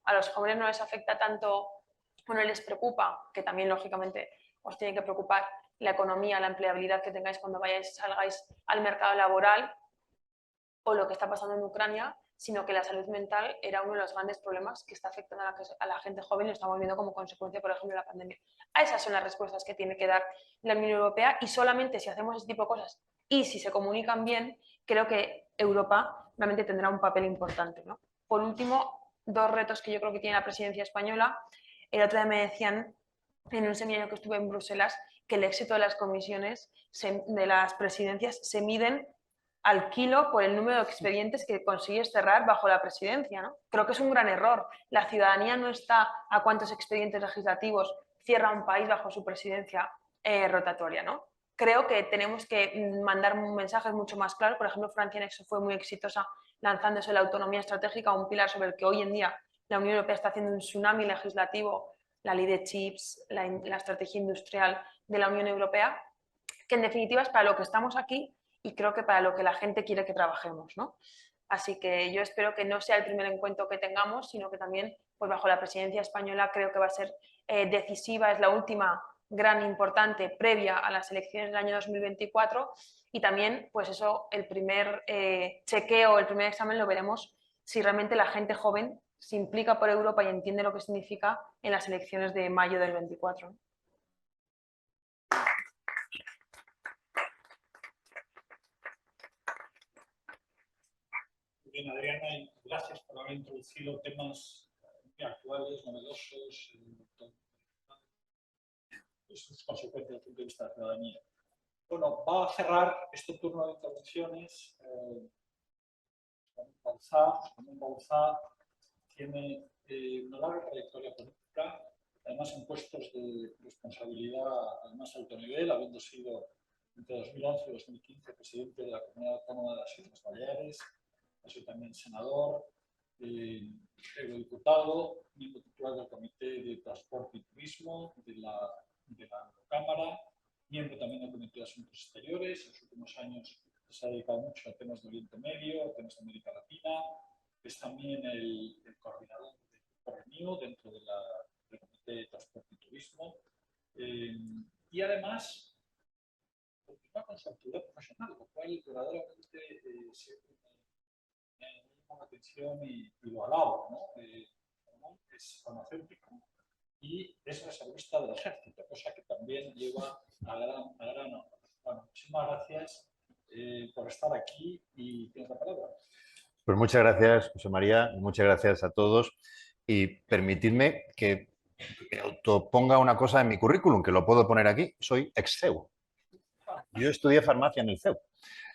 A los jóvenes no les afecta tanto, bueno, les preocupa, que también lógicamente os tiene que preocupar la economía, la empleabilidad que tengáis cuando salgáis al mercado laboral, o lo que está pasando en Ucrania, sino que la salud mental era uno de los grandes problemas que está afectando a la gente joven y lo estamos viendo como consecuencia, por ejemplo, de la pandemia. A esas son las respuestas que tiene que dar la Unión Europea, y solamente si hacemos ese tipo de cosas y si se comunican bien, creo que Europa realmente tendrá un papel importante, ¿no? Por último, 2 retos que yo creo que tiene la presidencia española. El otro día me decían en un seminario que estuve en Bruselas que el éxito de las comisiones, de las presidencias, se miden al kilo por el número de expedientes que consigues cerrar bajo la presidencia, ¿no? Creo que es un gran error. La ciudadanía no está a cuántos expedientes legislativos cierra un país bajo su presidencia rotatoria, ¿no? Creo que tenemos que mandar mensajes mucho más claros. Por ejemplo, Francia en eso fue muy exitosa lanzándose la autonomía estratégica, un pilar sobre el que hoy en día la Unión Europea está haciendo un tsunami legislativo, la ley de chips, la estrategia industrial de la Unión Europea, que en definitiva es para lo que estamos aquí y creo que para lo que la gente quiere que trabajemos, ¿no? Así que yo espero que no sea el primer encuentro que tengamos, sino que también, pues bajo la presidencia española, creo que va a ser decisiva, es la última gran importante previa a las elecciones del año 2024, y también, pues eso, el primer chequeo, el primer examen lo veremos si realmente la gente joven se implica por Europa y entiende lo que significa en las elecciones de mayo del 24. Bien, Adriana, gracias por haber introducido temas muy actuales, novedosos, sus consecuencias desde el punto de vista de la ciudadanía. Bueno, va a cerrar este turno de intervenciones Ramón Bauzá tiene una larga trayectoria política, además en puestos de responsabilidad al más alto nivel, habiendo sido entre 2011 y 2015 presidente de la Comunidad Autónoma de las Islas Baleares, ha sido también senador, eurodiputado, miembro titular del Comité de Transporte y Turismo de la Cámara, miembro también del Comité de Asuntos Exteriores. En los últimos años se ha dedicado mucho a temas de Oriente Medio, a temas de América Latina. Es también el coordinador de Renew dentro del Comité de Transporte y Turismo. Y además continúa con su actividad profesional, lo cual verdaderamente siempre me llama la atención y lo alabo, ¿no? Es farmacéutico y es reservista del ejército, cosa que también lleva a gran honor. Bueno, muchísimas gracias por estar aquí y tienes la palabra. Pues muchas gracias, José María, muchas gracias a todos y permitidme que me autoponga una cosa en mi currículum, que lo puedo poner aquí, soy ex-CEU. Yo estudié farmacia en el CEU.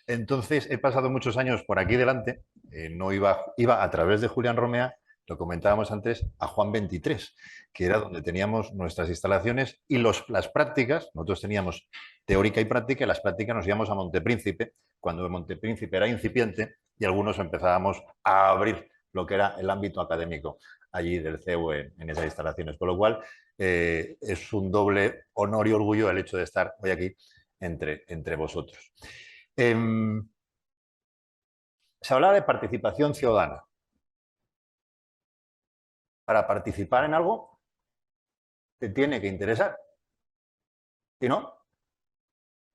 Entonces he pasado muchos años por aquí delante, no iba a través de Julián Romea, lo comentábamos antes, a Juan 23, que era donde teníamos nuestras instalaciones y las prácticas. Nosotros teníamos teórica y práctica, y las prácticas nos íbamos a Montepríncipe, cuando Montepríncipe era incipiente y algunos empezábamos a abrir lo que era el ámbito académico allí del CEU en esas instalaciones. Con lo cual es un doble honor y orgullo el hecho de estar hoy aquí entre vosotros. Se hablaba de participación ciudadana. Para participar en algo te tiene que interesar. Si no,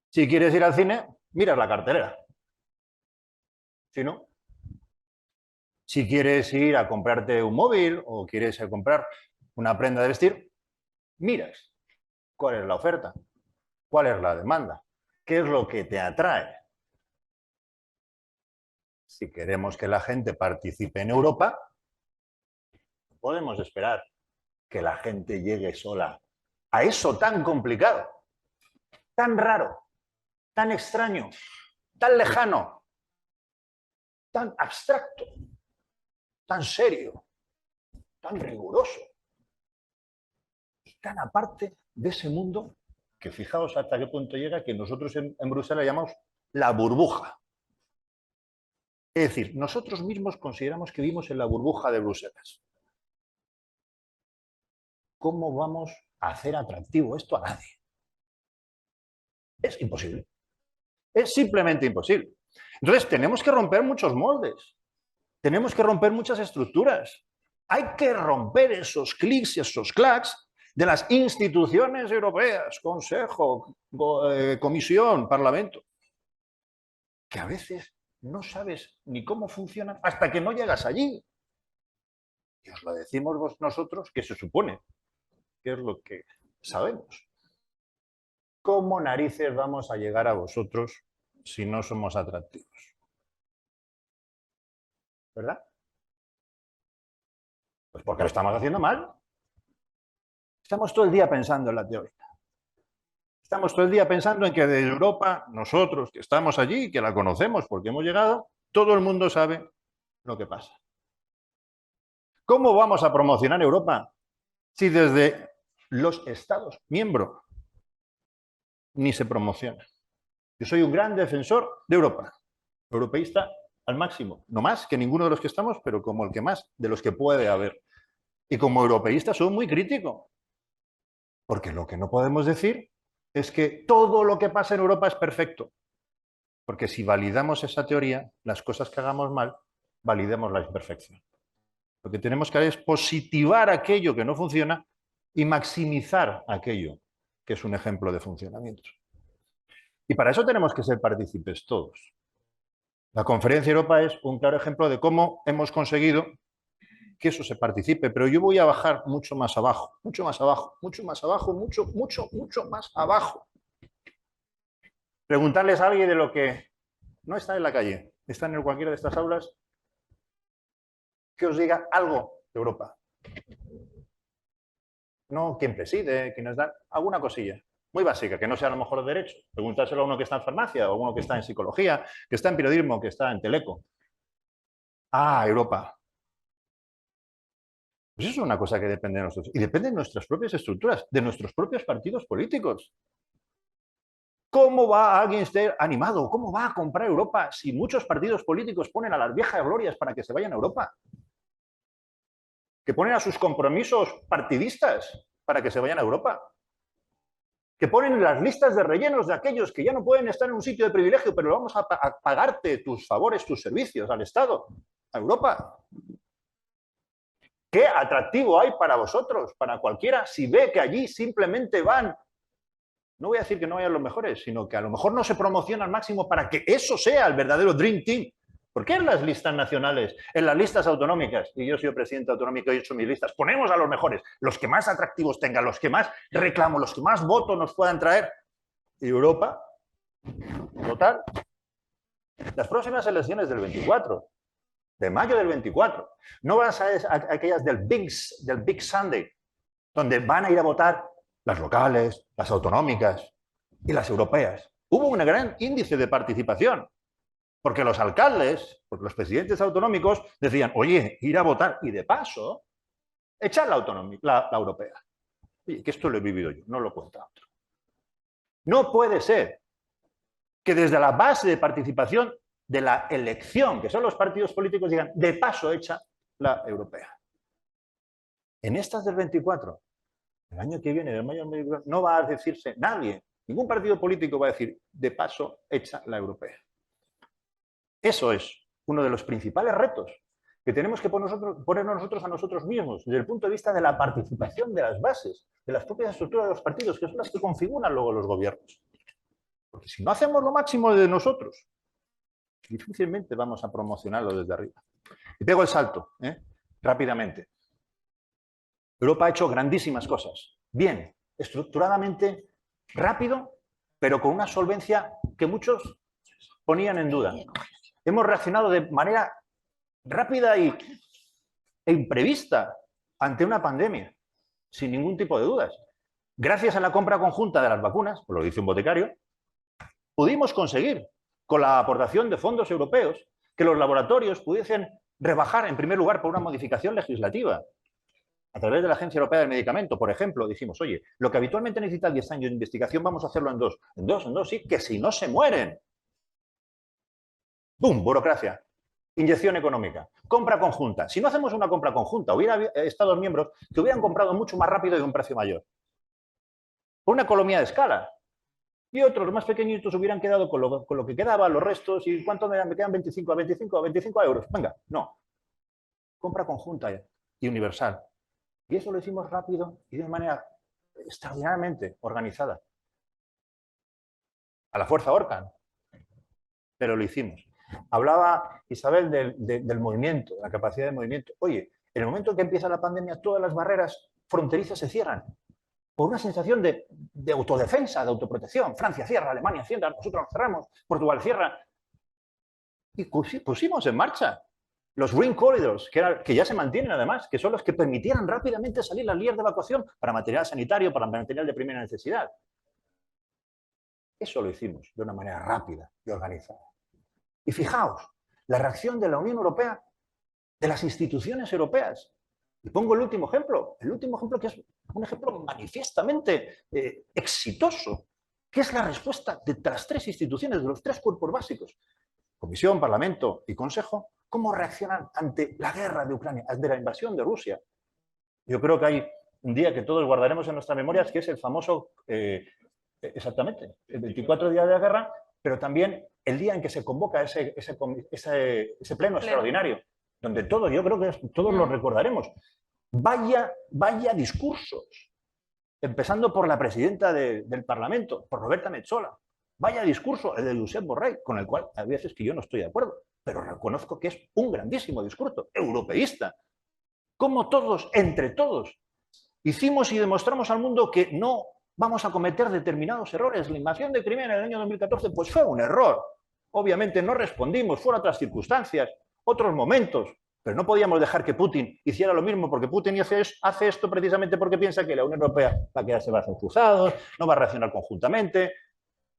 si quieres ir al cine, miras la cartelera. Si no, si quieres ir a comprarte un móvil o quieres ir a comprar una prenda de vestir, miras cuál es la oferta, cuál es la demanda, qué es lo que te atrae. Si queremos que la gente participe en Europa, no podemos esperar que la gente llegue sola a eso tan complicado, tan raro, tan extraño, tan lejano, tan abstracto, tan serio, tan riguroso y tan aparte de ese mundo que fijaos hasta qué punto llega, que nosotros en Bruselas llamamos la burbuja. Es decir, nosotros mismos consideramos que vivimos en la burbuja de Bruselas. ¿Cómo vamos a hacer atractivo esto a nadie? Es imposible. Es simplemente imposible. Entonces tenemos que romper muchos moldes. Tenemos que romper muchas estructuras. Hay que romper esos clics y esos clacks de las instituciones europeas, Consejo, Comisión, Parlamento, que a veces no sabes ni cómo funcionan hasta que no llegas allí. Y os lo decimos nosotros, que se supone que es lo que sabemos. ¿Cómo narices vamos a llegar a vosotros si no somos atractivos? ¿Verdad? Pues porque lo estamos haciendo mal. Estamos todo el día pensando en la teoría. Estamos todo el día pensando en que de Europa, nosotros que estamos allí, que la conocemos porque hemos llegado, todo el mundo sabe lo que pasa. ¿Cómo vamos a promocionar Europa si desde los Estados miembros ni se promociona? Yo soy un gran defensor de Europa, europeísta al máximo, no más que ninguno de los que estamos, pero como el que más de los que puede haber. Y como europeísta soy muy crítico, porque lo que no podemos decir es que todo lo que pasa en Europa es perfecto, porque si validamos esa teoría, las cosas que hagamos mal, validemos la imperfección. Lo que tenemos que hacer es positivar aquello que no funciona y maximizar aquello que es un ejemplo de funcionamiento. Y para eso tenemos que ser partícipes todos. La Conferencia Europa es un claro ejemplo de cómo hemos conseguido que eso se participe, pero yo voy a bajar mucho más abajo, mucho más abajo, mucho más abajo, mucho más abajo. Preguntarles a alguien de lo que no está en la calle, está en cualquiera de estas aulas, que os diga algo de Europa. No quién preside, quién nos da, alguna cosilla muy básica, que no sea a lo mejor de derecho. Preguntárselo a uno que está en farmacia, o a uno que está en psicología, que está en periodismo, que está en teleco. Ah, Europa. Pues eso es una cosa que depende de nosotros. Y depende de nuestras propias estructuras, de nuestros propios partidos políticos. ¿Cómo va alguien a estar animado? ¿Cómo va a comprar Europa si muchos partidos políticos ponen a las viejas glorias para que se vayan a Europa? Que ponen a sus compromisos partidistas para que se vayan a Europa. Que ponen las listas de rellenos de aquellos que ya no pueden estar en un sitio de privilegio, pero vamos a pagarte tus favores, tus servicios al Estado, a Europa. ¿Qué atractivo hay para vosotros, para cualquiera, si ve que allí simplemente van? No voy a decir que no vayan los mejores, sino que a lo mejor no se promociona al máximo para que eso sea el verdadero Dream Team. ¿Por qué en las listas nacionales, en las listas autonómicas, y yo soy presidente autonómico y he hecho mis listas, ponemos a los mejores, los que más atractivos tengan, los que más reclamos, los que más votos nos puedan traer? Y Europa Total. Las próximas elecciones del 24, de mayo del 24, no van a ser aquellas del Big Sunday, donde van a ir a votar las locales, las autonómicas y las europeas. Hubo un gran índice de participación, porque los alcaldes, porque los presidentes autonómicos decían, oye, ir a votar y de paso echar la europea. Oye, que esto lo he vivido yo, no lo cuenta otro. No puede ser que desde la base de participación de la elección, que son los partidos políticos, digan, de paso echa la europea. En estas del 24, el año que viene, del mayo del 24, no va a decirse nadie, ningún partido político va a decir, de paso echa la europea. Eso es uno de los principales retos que tenemos que ponernos nosotros a nosotros mismos, desde el punto de vista de la participación de las bases, de las propias estructuras de los partidos, que son las que configuran luego los gobiernos. Porque si no hacemos lo máximo de nosotros, difícilmente vamos a promocionarlo desde arriba. Y pego el salto, rápidamente. Europa ha hecho grandísimas cosas. Bien, estructuradamente, rápido, pero con una solvencia que muchos ponían en duda. Hemos reaccionado de manera rápida e imprevista ante una pandemia, sin ningún tipo de dudas. Gracias a la compra conjunta de las vacunas, por lo dice un boticario, pudimos conseguir, con la aportación de fondos europeos, que los laboratorios pudiesen rebajar, en primer lugar, por una modificación legislativa. A través de la Agencia Europea del Medicamento, por ejemplo, dijimos, oye, lo que habitualmente necesita 10 años de investigación, vamos a hacerlo en 2. En 2, sí, que si no se mueren. ¡Bum! Burocracia. Inyección económica. Compra conjunta. Si no hacemos una compra conjunta, hubiera Estados miembros que hubieran comprado mucho más rápido y a un precio mayor. Por una economía de escala. Y otros más pequeñitos hubieran quedado con lo que quedaba, los restos, y ¿cuánto me quedan? 25 euros. Venga, no. Compra conjunta y universal. Y eso lo hicimos rápido y de una manera extraordinariamente organizada. A la fuerza Orcan. Pero lo hicimos. Hablaba Isabel del movimiento, de la capacidad de movimiento. Oye, en el momento en que empieza la pandemia, todas las barreras fronterizas se cierran. Por una sensación de autodefensa, de autoprotección. Francia cierra, Alemania cierra, nosotros nos cerramos, Portugal cierra. Y pusimos en marcha los Green Corridors, que ya se mantienen además, que son los que permitieran rápidamente salir las líneas de evacuación para material sanitario, para material de primera necesidad. Eso lo hicimos de una manera rápida y organizada. Y fijaos, la reacción de la Unión Europea, de las instituciones europeas. Y pongo el último ejemplo que es un ejemplo manifiestamente exitoso, que es la respuesta de las tres instituciones, de los tres cuerpos básicos, Comisión, Parlamento y Consejo, cómo reaccionan ante la guerra de Ucrania, ante la invasión de Rusia. Yo creo que hay un día que todos guardaremos en nuestras memorias, que es el famoso, exactamente, el 24 día de la guerra, pero también el día en que se convoca ese pleno extraordinario, donde todos, yo creo que todos lo recordaremos. Vaya discursos, empezando por la presidenta del Parlamento, por Roberta Metsola. Vaya discurso, el de Josep Borrell, con el cual a veces que yo no estoy de acuerdo, pero reconozco que es un grandísimo discurso, europeísta. Como todos, entre todos, hicimos y demostramos al mundo que no vamos a cometer determinados errores. La invasión de Crimea en el año 2014 pues fue un error. Obviamente no respondimos, fueron otras circunstancias, otros momentos, pero no podíamos dejar que Putin hiciera lo mismo, porque Putin hace esto precisamente porque piensa que la Unión Europea va a quedarse brazos cruzados, no va a reaccionar conjuntamente,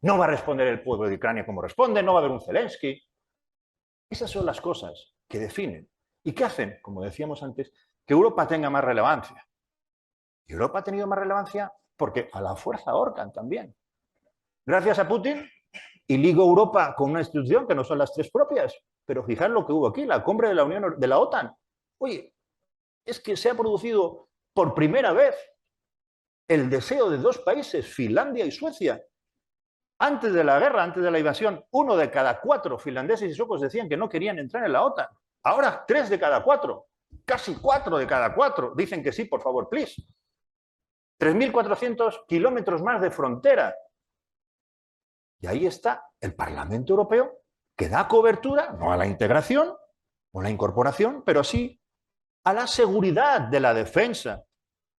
no va a responder el pueblo de Ucrania como responde, no va a haber un Zelensky. Esas son las cosas que definen y que hacen, como decíamos antes, que Europa tenga más relevancia. Y Europa ha tenido más relevancia porque a la fuerza Orcan también. Gracias a Putin, y ligo Europa con una institución que no son las tres propias, pero fijar lo que hubo aquí, la cumbre de la OTAN. Oye, es que se ha producido por primera vez el deseo de dos países, Finlandia y Suecia. Antes de la guerra, antes de la invasión, 1 de cada 4 finlandeses y suecos decían que no querían entrar en la OTAN. Ahora 3 de cada 4, casi 4 de cada 4 dicen que sí, por favor, please. 3.400 kilómetros más de frontera. Y ahí está el Parlamento Europeo, que da cobertura, no a la integración o la incorporación, pero sí a la seguridad de la defensa,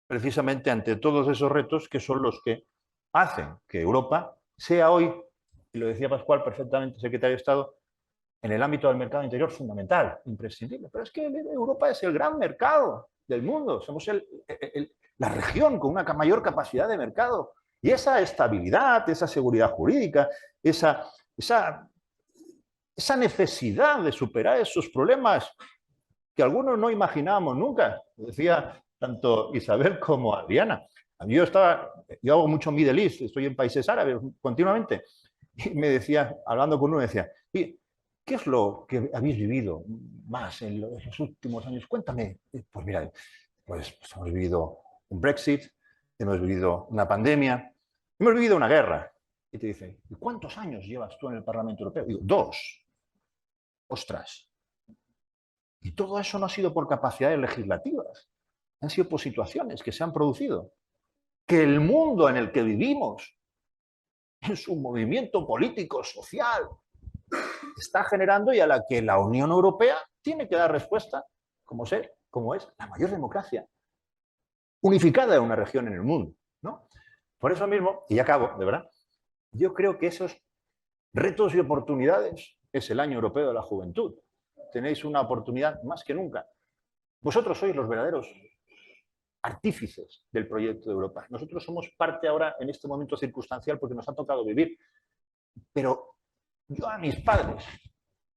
precisamente ante todos esos retos que son los que hacen que Europa sea hoy y lo decía Pascual perfectamente, secretario de Estado, en el ámbito del mercado interior fundamental, imprescindible. Pero es que Europa es el gran mercado del mundo, somos la región con una mayor capacidad de mercado. Y esa estabilidad, esa seguridad jurídica, esa necesidad de superar esos problemas que algunos no imaginábamos nunca, decía tanto Isabel como Adriana. Yo hago mucho Middle East, estoy en países árabes continuamente, y me decía, hablando con uno, decía, ¿qué es lo que habéis vivido más en los últimos años? Cuéntame. Pues mira, pues hemos vivido un Brexit, hemos vivido una pandemia, hemos vivido una guerra. Y te dicen, ¿y cuántos años llevas tú en el Parlamento Europeo? Digo, 2. Ostras. Y todo eso no ha sido por capacidades legislativas, han sido por situaciones que se han producido. Que el mundo en el que vivimos, en su movimiento político, social, está generando y a la que la Unión Europea tiene que dar respuesta, como es la mayor democracia unificada de una región en el mundo, ¿no? Por eso mismo, y ya acabo, de verdad, yo creo que esos retos y oportunidades es el Año Europeo de la Juventud. Tenéis una oportunidad más que nunca. Vosotros sois los verdaderos artífices del proyecto de Europa. Nosotros somos parte ahora en este momento circunstancial porque nos ha tocado vivir. Pero yo a mis padres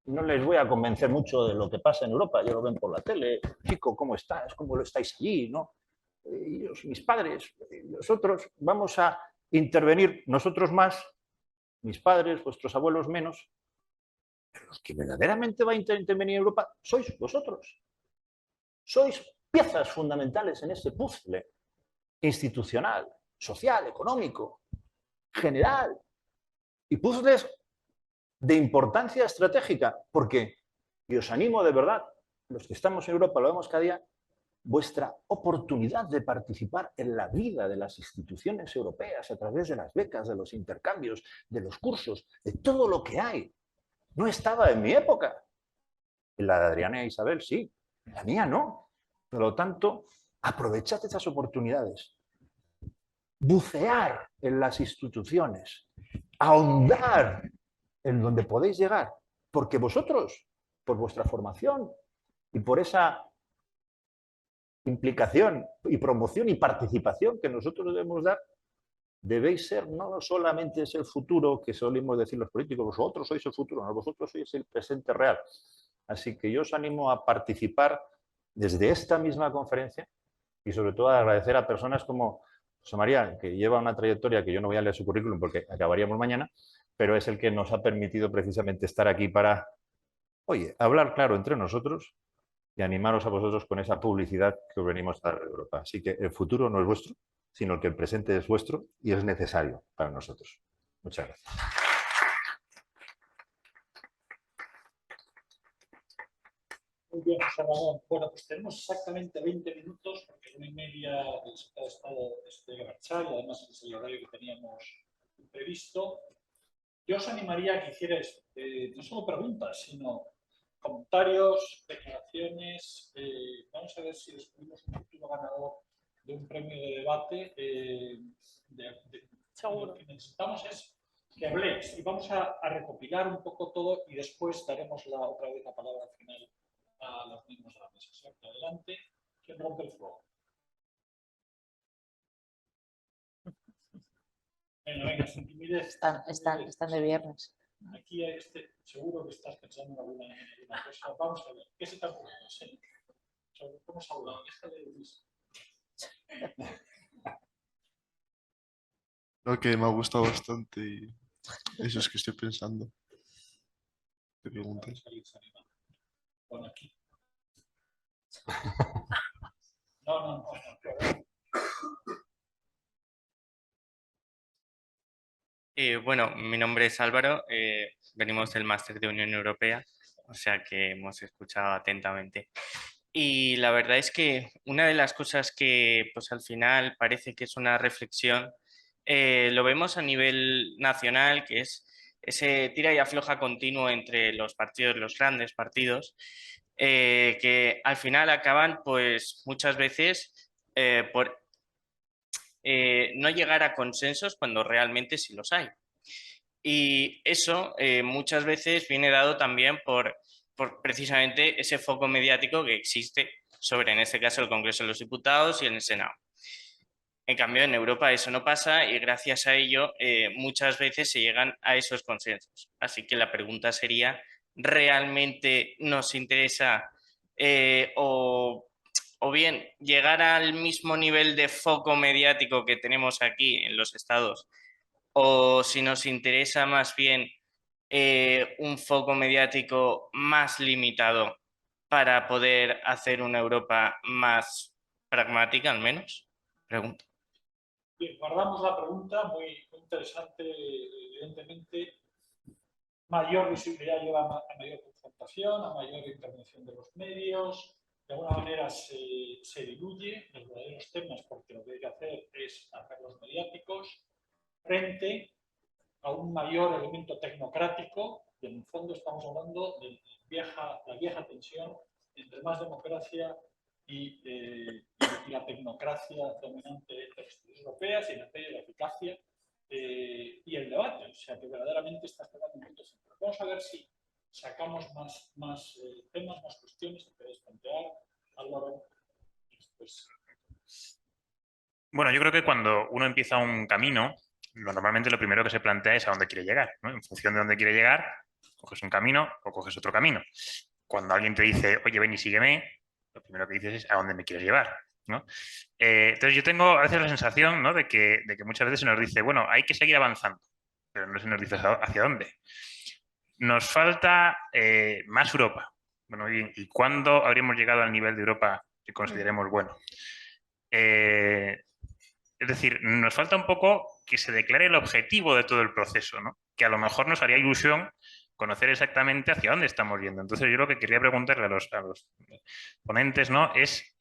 no les voy a convencer mucho de lo que pasa en Europa. Ya lo ven por la tele. Chico, ¿cómo estás? ¿Cómo lo estáis allí? ¿No? Ellos, mis padres, nosotros vamos a intervenir nosotros más, mis padres, vuestros abuelos menos. Pero los que verdaderamente va a intervenir en Europa sois vosotros. Sois piezas fundamentales en ese puzzle institucional, social, económico, general, y puzzles de importancia estratégica, porque, y os animo de verdad, los que estamos en Europa lo vemos cada día, vuestra oportunidad de participar en la vida de las instituciones europeas a través de las becas, de los intercambios, de los cursos, de todo lo que hay. No estaba en mi época. En la de Adriana e Isabel sí, en la mía no. Por lo tanto, aprovechad esas oportunidades. Bucear en las instituciones. Ahondar en donde podéis llegar. Porque vosotros, por vuestra formación y por esa implicación y promoción y participación que nosotros debemos dar, debéis ser no solamente es el futuro que solemos decir los políticos, vosotros sois el futuro, no, vosotros sois el presente real. Así que yo os animo a participar desde esta misma conferencia y sobre todo a agradecer a personas como José María, que lleva una trayectoria que yo no voy a leer su currículum porque acabaríamos mañana, pero es el que nos ha permitido precisamente estar aquí para, oye, hablar claro entre nosotros y animaros a vosotros con esa publicidad que os venimos a dar de Europa. Así que el futuro no es vuestro, sino que el presente es vuestro y es necesario para nosotros. Muchas gracias. Muy bien, José Ramón. Bueno, pues tenemos exactamente 20 minutos, porque 1:30 el secretario de Estado debe marchar y además es el horario que teníamos previsto. Yo os animaría a que hicierais no solo preguntas, sino comentarios, declaraciones. Vamos a ver si descubrimos un futuro ganador de un premio de debate. Seguro. Lo que necesitamos es que habléis y vamos a recopilar un poco todo y después daremos otra vez la palabra final a los miembros de la mesa. Adelante. ¿Quién rompe el fuego? Venga, sin timidez. Están de viernes. Aquí seguro que estás pensando en alguna cosa. Vamos a ver, ¿qué se te ha ocurrido? ¿Sí? ¿Sobre cómo se ha hablado? Déjale, Luis. Lo que me ha gustado bastante y eso es que estoy pensando. ¿Qué preguntas? Bueno, aquí. No. Bueno, mi nombre es Álvaro, venimos del Máster de Unión Europea, o sea que hemos escuchado atentamente. Y la verdad es que una de las cosas que pues al final parece que es una reflexión, lo vemos a nivel nacional, que es ese tira y afloja continuo entre los partidos, los grandes partidos, que al final acaban pues muchas veces por no llegar a consensos cuando realmente sí los hay. Y eso muchas veces viene dado también por precisamente ese foco mediático que existe sobre, en este caso, el Congreso de los Diputados y en el Senado. En cambio, en Europa eso no pasa y gracias a ello muchas veces se llegan a esos consensos. Así que la pregunta sería, ¿realmente nos interesa o bien llegar al mismo nivel de foco mediático que tenemos aquí en los estados, o si nos interesa más bien un foco mediático más limitado para poder hacer una Europa más pragmática, al menos? Pregunto. Bien, guardamos la pregunta, muy interesante, evidentemente. Mayor visibilidad lleva a mayor confrontación, a mayor intervención de los medios. De alguna manera se diluye los verdaderos temas porque lo que hay que hacer es hacerlos mediáticos frente a un mayor elemento tecnocrático, y en el fondo estamos hablando de la vieja tensión entre más democracia y la tecnocracia dominante de las instituciones europeas y en el medio de la eficacia y el debate. O sea que verdaderamente está tocando un punto central. Vamos a ver si sacamos más temas, más cuestiones que queréis plantear. Álvaro, después. Bueno, yo creo que cuando uno empieza un camino, normalmente lo primero que se plantea es a dónde quiere llegar, ¿no? En función de dónde quiere llegar, coges un camino o coges otro camino. Cuando alguien te dice, oye, ven y sígueme, lo primero que dices es a dónde me quieres llevar, ¿no? Entonces yo tengo a veces la sensación, ¿no?, de que muchas veces se nos dice, bueno, hay que seguir avanzando, pero no se nos dice hacia dónde. Nos falta más Europa. Bueno, ¿y cuándo habríamos llegado al nivel de Europa que consideremos bueno? Es decir, nos falta un poco que se declare el objetivo de todo el proceso, ¿no? Que a lo mejor nos haría ilusión conocer exactamente hacia dónde estamos yendo. Entonces, yo lo que quería preguntarle a los ponentes, ¿no?, es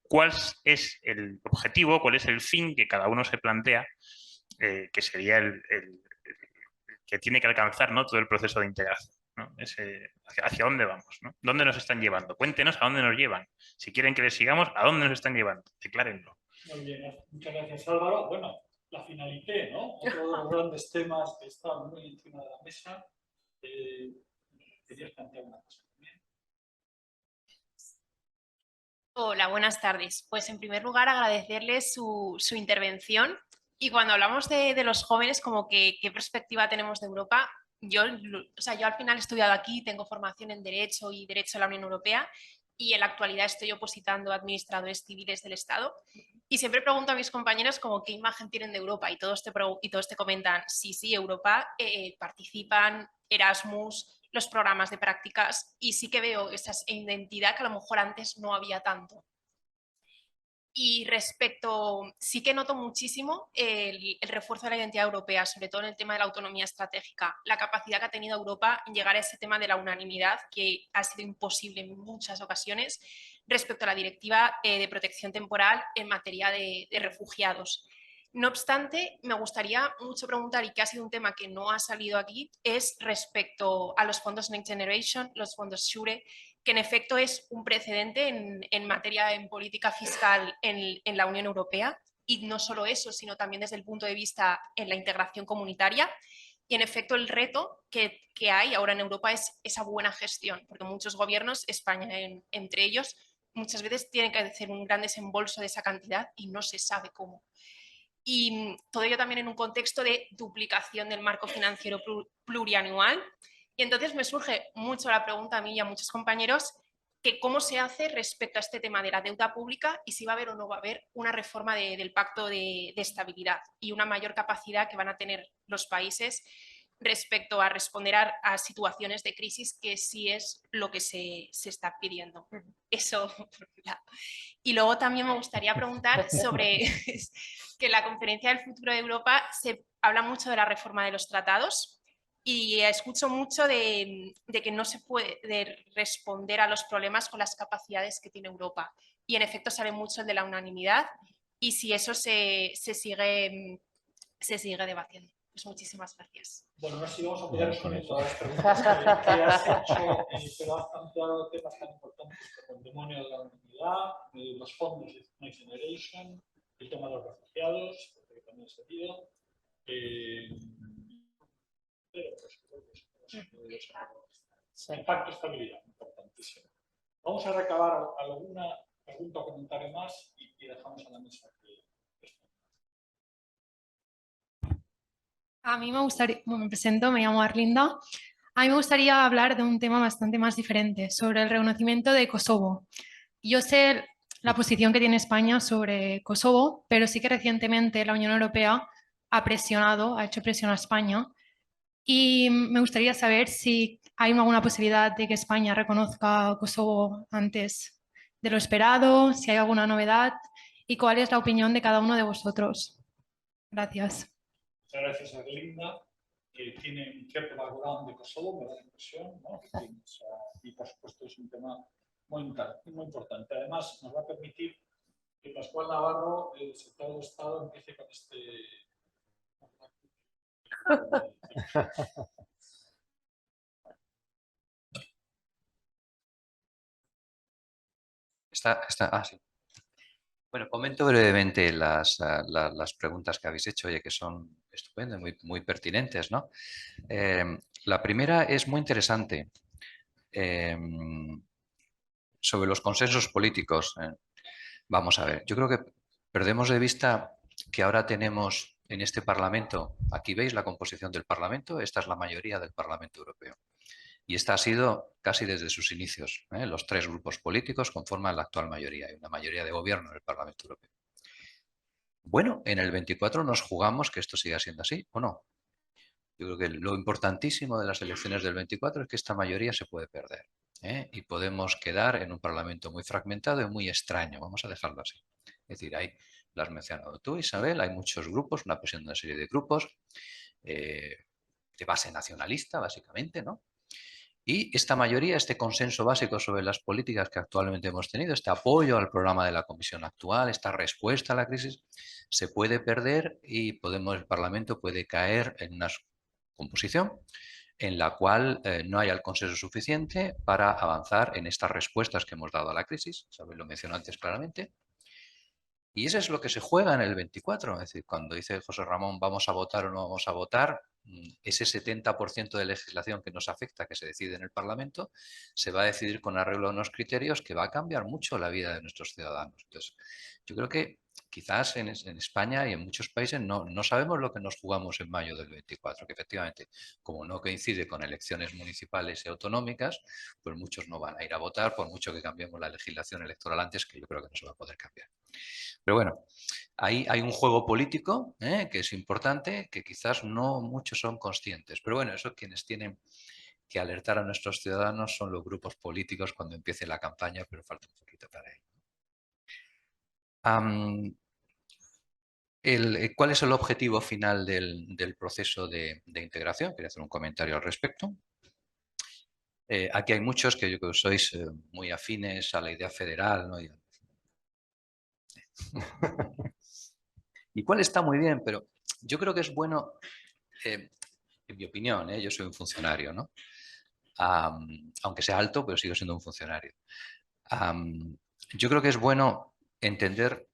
cuál es el objetivo, cuál es el fin que cada uno se plantea, que sería el que tiene que alcanzar, ¿no?, todo el proceso de integración, ¿no? Hacia dónde vamos, ¿no? ¿Dónde nos están llevando? Cuéntenos a dónde nos llevan. Si quieren que les sigamos, ¿a dónde nos están llevando? Declárenlo. Muy bien, muchas gracias, Álvaro. Bueno, la finalité, ¿no? Otro de los grandes temas que están muy encima de la mesa. ¿Querías plantear una cosa también? Hola, buenas tardes. Pues en primer lugar agradecerles su intervención y cuando hablamos de los jóvenes, como que qué perspectiva tenemos de Europa. Yo al final he estudiado aquí, tengo formación en Derecho y Derecho de la Unión Europea y en la actualidad estoy opositando a administradores civiles del Estado y siempre pregunto a mis compañeros como qué imagen tienen de Europa y todos te comentan, sí, Europa, participan, Erasmus, los programas de prácticas y sí que veo esa identidad que a lo mejor antes no había tanto. Y sí que noto muchísimo el refuerzo de la identidad europea, sobre todo en el tema de la autonomía estratégica, la capacidad que ha tenido Europa en llegar a ese tema de la unanimidad que ha sido imposible en muchas ocasiones respecto a la directiva de protección temporal en materia de refugiados. No obstante, me gustaría mucho preguntar, y que ha sido un tema que no ha salido aquí, es respecto a los fondos Next Generation, los fondos SURE, que en efecto es un precedente en materia en política fiscal en la Unión Europea, y no solo eso, sino también desde el punto de vista en la integración comunitaria. Y en efecto el reto que hay ahora en Europa es esa buena gestión, porque muchos gobiernos, España entre ellos, muchas veces tienen que hacer un gran desembolso de esa cantidad y no se sabe cómo. Y todo ello también en un contexto de duplicación del marco financiero plurianual. Y entonces me surge mucho la pregunta a mí y a muchos compañeros que cómo se hace respecto a este tema de la deuda pública y si va a haber o no va a haber una reforma del pacto de estabilidad y una mayor capacidad que van a tener los países respecto a responder a situaciones de crisis, que sí es lo que se está pidiendo. Eso por un lado. Y luego también me gustaría preguntar sobre que en la Conferencia del Futuro de Europa se habla mucho de la reforma de los tratados y escucho mucho de que no se puede responder a los problemas con las capacidades que tiene Europa. Y en efecto sale mucho el de la unanimidad y si eso se sigue debatiendo. Pues muchísimas gracias. Bueno, no sé si vamos a poder responder todas las preguntas que has hecho, pero has planteado temas tan importantes como el demonio de la unanimidad, los fondos de Next Generation, el tema de los refugiados, que también he sentido, pero el pacto de estabilidad, importantísimo. Vamos a recabar alguna pregunta o comentario más y dejamos a la mesa. A mí me gustaría, bueno, me presento, me llamo Arlinda. A mí me gustaría hablar de un tema bastante más diferente, sobre el reconocimiento de Kosovo. Yo sé la posición que tiene España sobre Kosovo, pero sí que recientemente la Unión Europea ha hecho presión a España, y me gustaría saber si hay alguna posibilidad de que España reconozca Kosovo antes de lo esperado, si hay alguna novedad y cuál es la opinión de cada uno de vosotros. Gracias. Muchas gracias a Linda, que tiene un cierto background de Kosovo, me da la impresión, ¿no? Y por supuesto es un tema muy importante. Además, nos va a permitir que Pascual Navarro, el secretario de Estado, empiece con este... Sí. Bueno, comento brevemente las preguntas que habéis hecho, oye, que son estupendas, muy pertinentes, ¿no? La primera es muy interesante, sobre los consensos políticos. Vamos a ver, yo creo que perdemos de vista que ahora tenemos en este Parlamento, aquí veis la composición del Parlamento, esta es la mayoría del Parlamento Europeo. Y esta ha sido casi desde sus inicios. Los tres grupos políticos conforman la actual mayoría, hay una mayoría de gobierno en el Parlamento Europeo. Bueno, en el 24 nos jugamos que esto siga siendo así, ¿o no? Yo creo que lo importantísimo de las elecciones del 24 es que esta mayoría se puede perder, y podemos quedar en un Parlamento muy fragmentado y muy extraño, vamos a dejarlo así. Es decir, lo has mencionado tú, Isabel, hay muchos grupos, una presión de una serie de grupos de base nacionalista, básicamente, ¿no? Y esta mayoría, este consenso básico sobre las políticas que actualmente hemos tenido, este apoyo al programa de la Comisión actual, esta respuesta a la crisis, se puede perder y el Parlamento puede caer en una composición en la cual no haya el consenso suficiente para avanzar en estas respuestas que hemos dado a la crisis. ¿Sabéis? Lo mencioné antes claramente. Y eso es lo que se juega en el 24. Es decir, cuando dice José Ramón vamos a votar o no vamos a votar, ese 70% de legislación que nos afecta, que se decide en el Parlamento, se va a decidir con arreglo a unos criterios que va a cambiar mucho la vida de nuestros ciudadanos. Entonces, yo creo que quizás en España y en muchos países no sabemos lo que nos jugamos en mayo del 24, que efectivamente, como no coincide con elecciones municipales y autonómicas, pues muchos no van a ir a votar, por mucho que cambiemos la legislación electoral antes, que yo creo que no se va a poder cambiar. Pero bueno, ahí hay un juego político que es importante, que quizás no muchos son conscientes. Pero bueno, eso quienes tienen que alertar a nuestros ciudadanos son los grupos políticos cuando empiece la campaña, pero falta un poquito para ello. ¿Cuál es el objetivo final del proceso de integración? Quería hacer un comentario al respecto. Aquí hay muchos que yo creo que sois muy afines a la idea federal, ¿no? Y cuál está muy bien, pero yo creo que es bueno, en mi opinión, yo soy un funcionario, ¿no? Aunque sea alto, pero sigo siendo un funcionario. Yo creo que es bueno entender,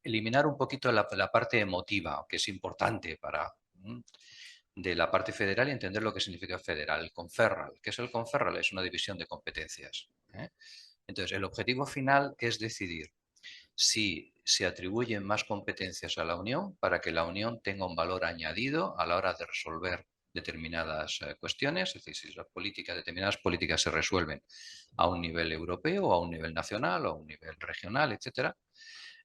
eliminar un poquito la parte emotiva, que es importante de la parte federal, y entender lo que significa federal. El Conferral. ¿Qué es el Conferral? Es una división de competencias. Entonces, el objetivo final es decidir si se atribuyen más competencias a la Unión para que la Unión tenga un valor añadido a la hora de resolver determinadas cuestiones, es decir, si determinadas políticas se resuelven a un nivel europeo o a un nivel nacional o a un nivel regional, etcétera,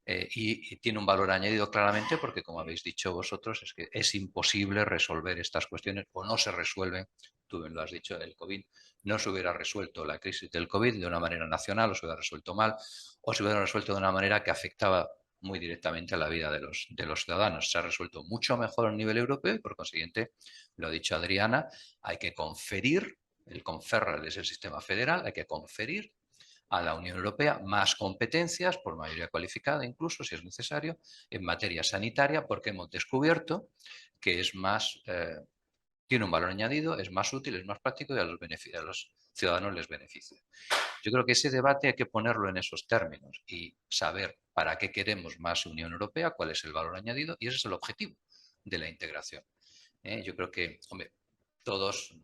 y tiene un valor añadido claramente porque, como habéis dicho vosotros, es que es imposible resolver estas cuestiones o no se resuelven. Tú bien lo has dicho, el COVID no se hubiera resuelto, la crisis del COVID, de una manera nacional, o se hubiera resuelto mal, o se hubiera resuelto de una manera que afectaba muy directamente a la vida de los ciudadanos. Se ha resuelto mucho mejor a nivel europeo y, por consiguiente, lo ha dicho Adriana, hay que conferir, el Conferral es el sistema federal, hay que conferir a la Unión Europea más competencias, por mayoría cualificada incluso, si es necesario, en materia sanitaria, porque hemos descubierto que es más, tiene un valor añadido, es más útil, es más práctico y a los ciudadanos les beneficia. Yo creo que ese debate hay que ponerlo en esos términos y saber para qué queremos más Unión Europea, cuál es el valor añadido, y ese es el objetivo. de la integración. Yo creo que, hombre, todos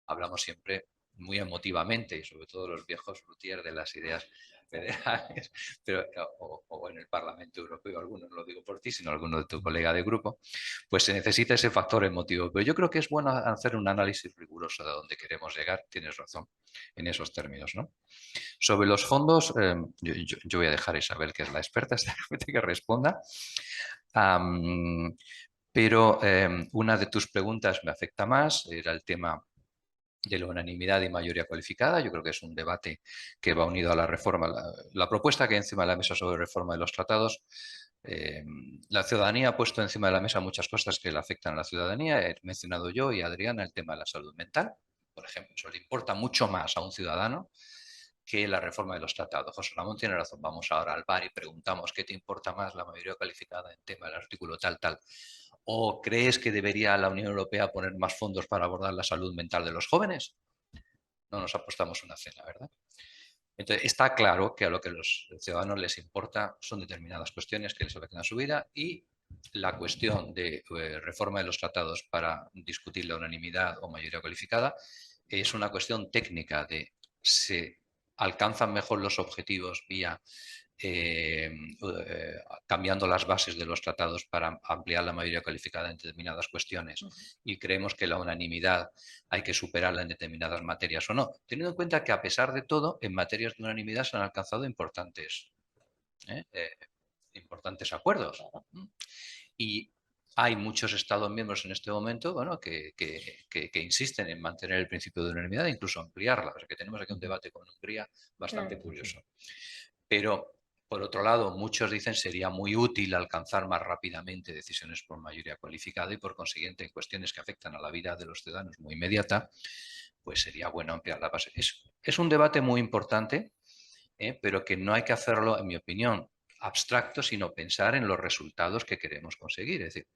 hablamos siempre muy emotivamente, y sobre todo los viejos luthiers de las ideas federales, pero, o en el Parlamento Europeo, algunos, no lo digo por ti, sino alguno de tu colega de grupo, pues se necesita ese factor emotivo. Pero yo creo que es bueno hacer un análisis riguroso de dónde queremos llegar, tienes razón en esos términos, ¿no? Sobre los fondos, yo voy a dejar a Isabel, que es la experta, que responda. Pero una de tus preguntas me afecta más, era el tema de la unanimidad y mayoría cualificada. Yo creo que es un debate que va unido a la reforma. La propuesta que hay encima de la mesa sobre reforma de los tratados, la ciudadanía ha puesto encima de la mesa muchas cosas que le afectan a la ciudadanía. He mencionado yo y Adriana el tema de la salud mental, por ejemplo. Eso le importa mucho más a un ciudadano que la reforma de los tratados. José Ramón tiene razón. Vamos ahora al bar y preguntamos qué te importa más la mayoría cualificada en tema del artículo tal, tal. ¿O crees que debería la Unión Europea poner más fondos para abordar la salud mental de los jóvenes? No nos apostamos una cena, ¿verdad? Entonces, está claro que a lo que los ciudadanos les importa son determinadas cuestiones que les afectan a su vida, y la cuestión de reforma de los tratados para discutir la unanimidad o mayoría cualificada es una cuestión técnica de se alcanzan mejor los objetivos vía cambiando las bases de los tratados para ampliar la mayoría cualificada en determinadas cuestiones, y creemos que la unanimidad hay que superarla en determinadas materias o no, teniendo en cuenta que a pesar de todo en materias de unanimidad se han alcanzado importantes acuerdos, y hay muchos Estados miembros en este momento, bueno, que insisten en mantener el principio de unanimidad e incluso ampliarla. O sea, que tenemos aquí un debate con Hungría bastante curioso. Pero, por otro lado, muchos dicen que sería muy útil alcanzar más rápidamente decisiones por mayoría cualificada, y por consiguiente en cuestiones que afectan a la vida de los ciudadanos muy inmediata, pues sería bueno ampliar la base. Es un debate muy importante, pero que no hay que hacerlo, en mi opinión, abstracto, sino pensar en los resultados que queremos conseguir. Es decir,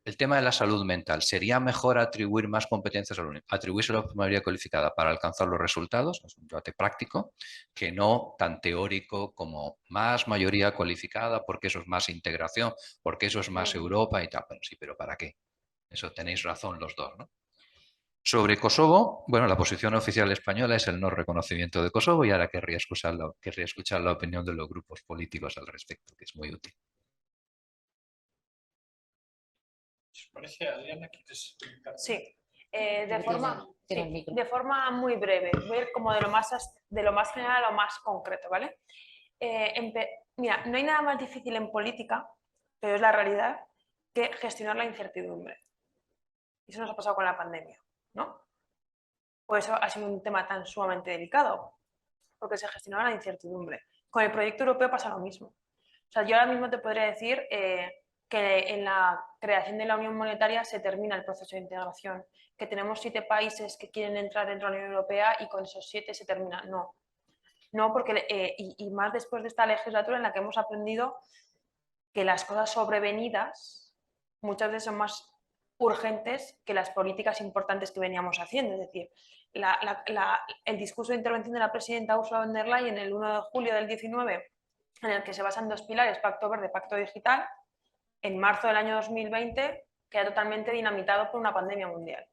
el tema de la salud mental, ¿sería mejor atribuir más competencias a la Unión, atribuirse a la mayoría cualificada para alcanzar los resultados? Es un debate práctico, que no tan teórico como más mayoría cualificada, porque eso es más integración, porque eso es más Europa y tal. Bueno, sí, pero ¿para qué? Eso tenéis razón los dos, ¿no? Sobre Kosovo, bueno, la posición oficial española es el no reconocimiento de Kosovo, y ahora querría escuchar la opinión de los grupos políticos al respecto, que es muy útil. Parece, Adriana, ¿quieres comentar? Sí, de forma muy breve. Voy a ir como de lo más general a lo más concreto, ¿vale? Mira, no hay nada más difícil en política, pero es la realidad, que gestionar la incertidumbre. Y eso nos ha pasado con la pandemia, ¿no? Por eso ha sido un tema tan sumamente delicado, porque se gestionaba la incertidumbre. Con el proyecto europeo pasa lo mismo. O sea, yo ahora mismo te podría decir que en la creación de la Unión Monetaria se termina el proceso de integración, que tenemos 7 países que quieren entrar dentro de la Unión Europea y con esos 7 se termina. No, no, porque, y más después de esta legislatura en la que hemos aprendido que las cosas sobrevenidas muchas veces son más urgentes que las políticas importantes que veníamos haciendo. Es decir, el discurso de intervención de la presidenta Ursula von der Leyen el 1 de julio del 19, en el que se basan 2 pilares, Pacto Verde, Pacto Digital, en marzo del año 2020 queda totalmente dinamitado por una pandemia mundial.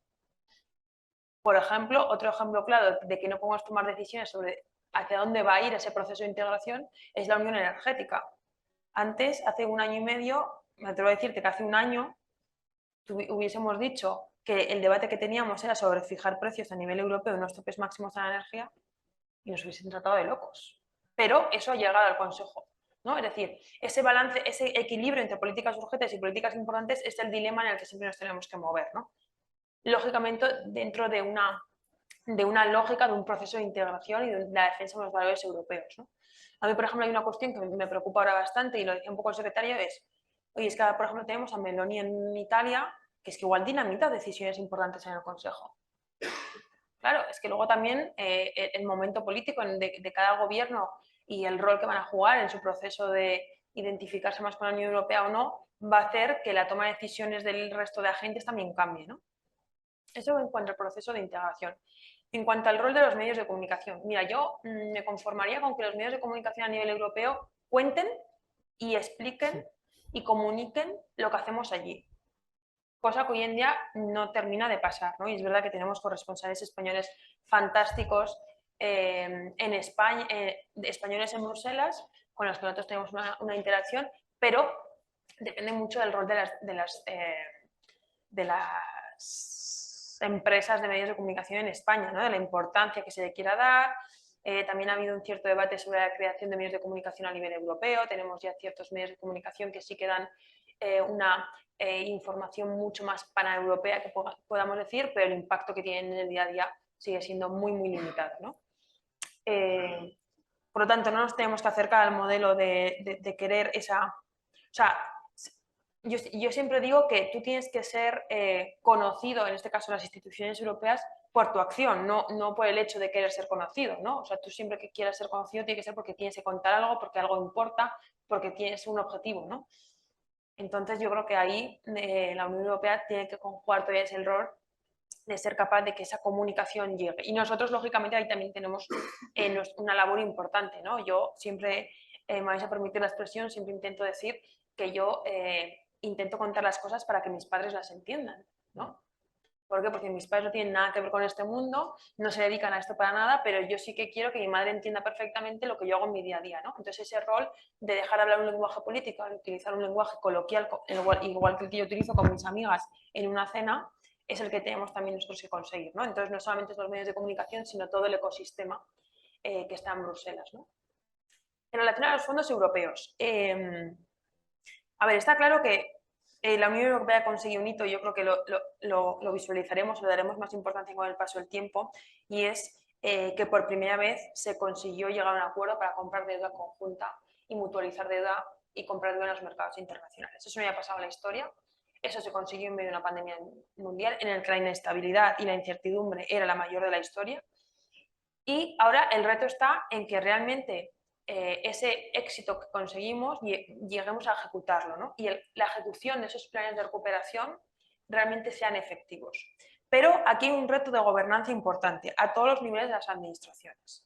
Por ejemplo, otro ejemplo claro de que no podemos tomar decisiones sobre hacia dónde va a ir ese proceso de integración es la unión energética. Antes, hace 1 año y medio, me atrevo a decirte que hace 1 año hubiésemos dicho que el debate que teníamos era sobre fijar precios a nivel europeo, unos topes máximos a la energía, y nos hubiesen tratado de locos. Pero eso ha llegado al Consejo, ¿no? Es decir, ese balance, ese equilibrio entre políticas urgentes y políticas importantes es el dilema en el que siempre nos tenemos que mover, ¿no? Lógicamente, dentro de una lógica de un proceso de integración y de la defensa de los valores europeos, ¿no? A mí, por ejemplo, hay una cuestión que me preocupa ahora bastante, y lo decía un poco el secretario, es, oye, es que ahora, por ejemplo, tenemos a Meloni en Italia, que es que igual dinamita decisiones importantes en el Consejo. Claro, es que luego también el momento político de cada gobierno y el rol que van a jugar en su proceso de identificarse más con la Unión Europea o no, va a hacer que la toma de decisiones del resto de agentes también cambie, ¿no? Eso en cuanto al proceso de integración. En cuanto al rol de los medios de comunicación, mira, yo me conformaría con que los medios de comunicación a nivel europeo cuenten y expliquen y comuniquen lo que hacemos allí. cosa que hoy en día no termina de pasar, ¿no? Y es verdad que tenemos corresponsales españoles fantásticos en España, españoles en Bruselas, con los que nosotros tenemos una interacción, pero depende mucho del rol de las empresas de medios de comunicación en España, ¿no? De la importancia que se le quiera dar. También ha habido un cierto debate sobre la creación de medios de comunicación a nivel europeo. Tenemos ya ciertos medios de comunicación que sí que dan una información mucho más paneuropea, que podamos decir, pero el impacto que tienen en el día a día sigue siendo muy, muy limitado, ¿no? Por lo tanto, no nos tenemos que acercar al modelo de querer esa... O sea, yo siempre digo que tú tienes que ser conocido, en este caso las instituciones europeas, por tu acción, no por el hecho de querer ser conocido, ¿no? O sea, tú siempre que quieras ser conocido tiene que ser porque tienes que contar algo, porque algo importa, porque tienes un objetivo, ¿no? Entonces yo creo que ahí la Unión Europea tiene que conjugar todavía ese rol de ser capaz de que esa comunicación llegue. Y nosotros, lógicamente, ahí también tenemos una labor importante, ¿no? Yo siempre, me vais a permitir la expresión, siempre intento decir que yo intento contar las cosas para que mis padres las entiendan, ¿no? ¿Por qué? Porque mis padres no tienen nada que ver con este mundo, no se dedican a esto para nada, pero yo sí que quiero que mi madre entienda perfectamente lo que yo hago en mi día a día, ¿no? Entonces ese rol de dejar de hablar un lenguaje político, de utilizar un lenguaje coloquial, igual que el que yo utilizo con mis amigas en una cena, es el que tenemos también nosotros que conseguir, ¿no? Entonces no solamente los medios de comunicación, sino todo el ecosistema que está en Bruselas, ¿no? En relación a los fondos europeos, a ver, está claro que la Unión Europea ha conseguido un hito, y yo creo que lo visualizaremos, le daremos más importancia con el paso del tiempo, y es que por primera vez se consiguió llegar a un acuerdo para comprar deuda conjunta y mutualizar deuda y comprar deuda en los mercados internacionales. Eso no había pasado en la historia, eso se consiguió en medio de una pandemia mundial en la que la inestabilidad y la incertidumbre era la mayor de la historia, y ahora el reto está en que realmente ese éxito que conseguimos lleguemos a ejecutarlo, ¿no? Y la ejecución de esos planes de recuperación realmente sean efectivos. Pero aquí hay un reto de gobernanza importante a todos los niveles de las administraciones,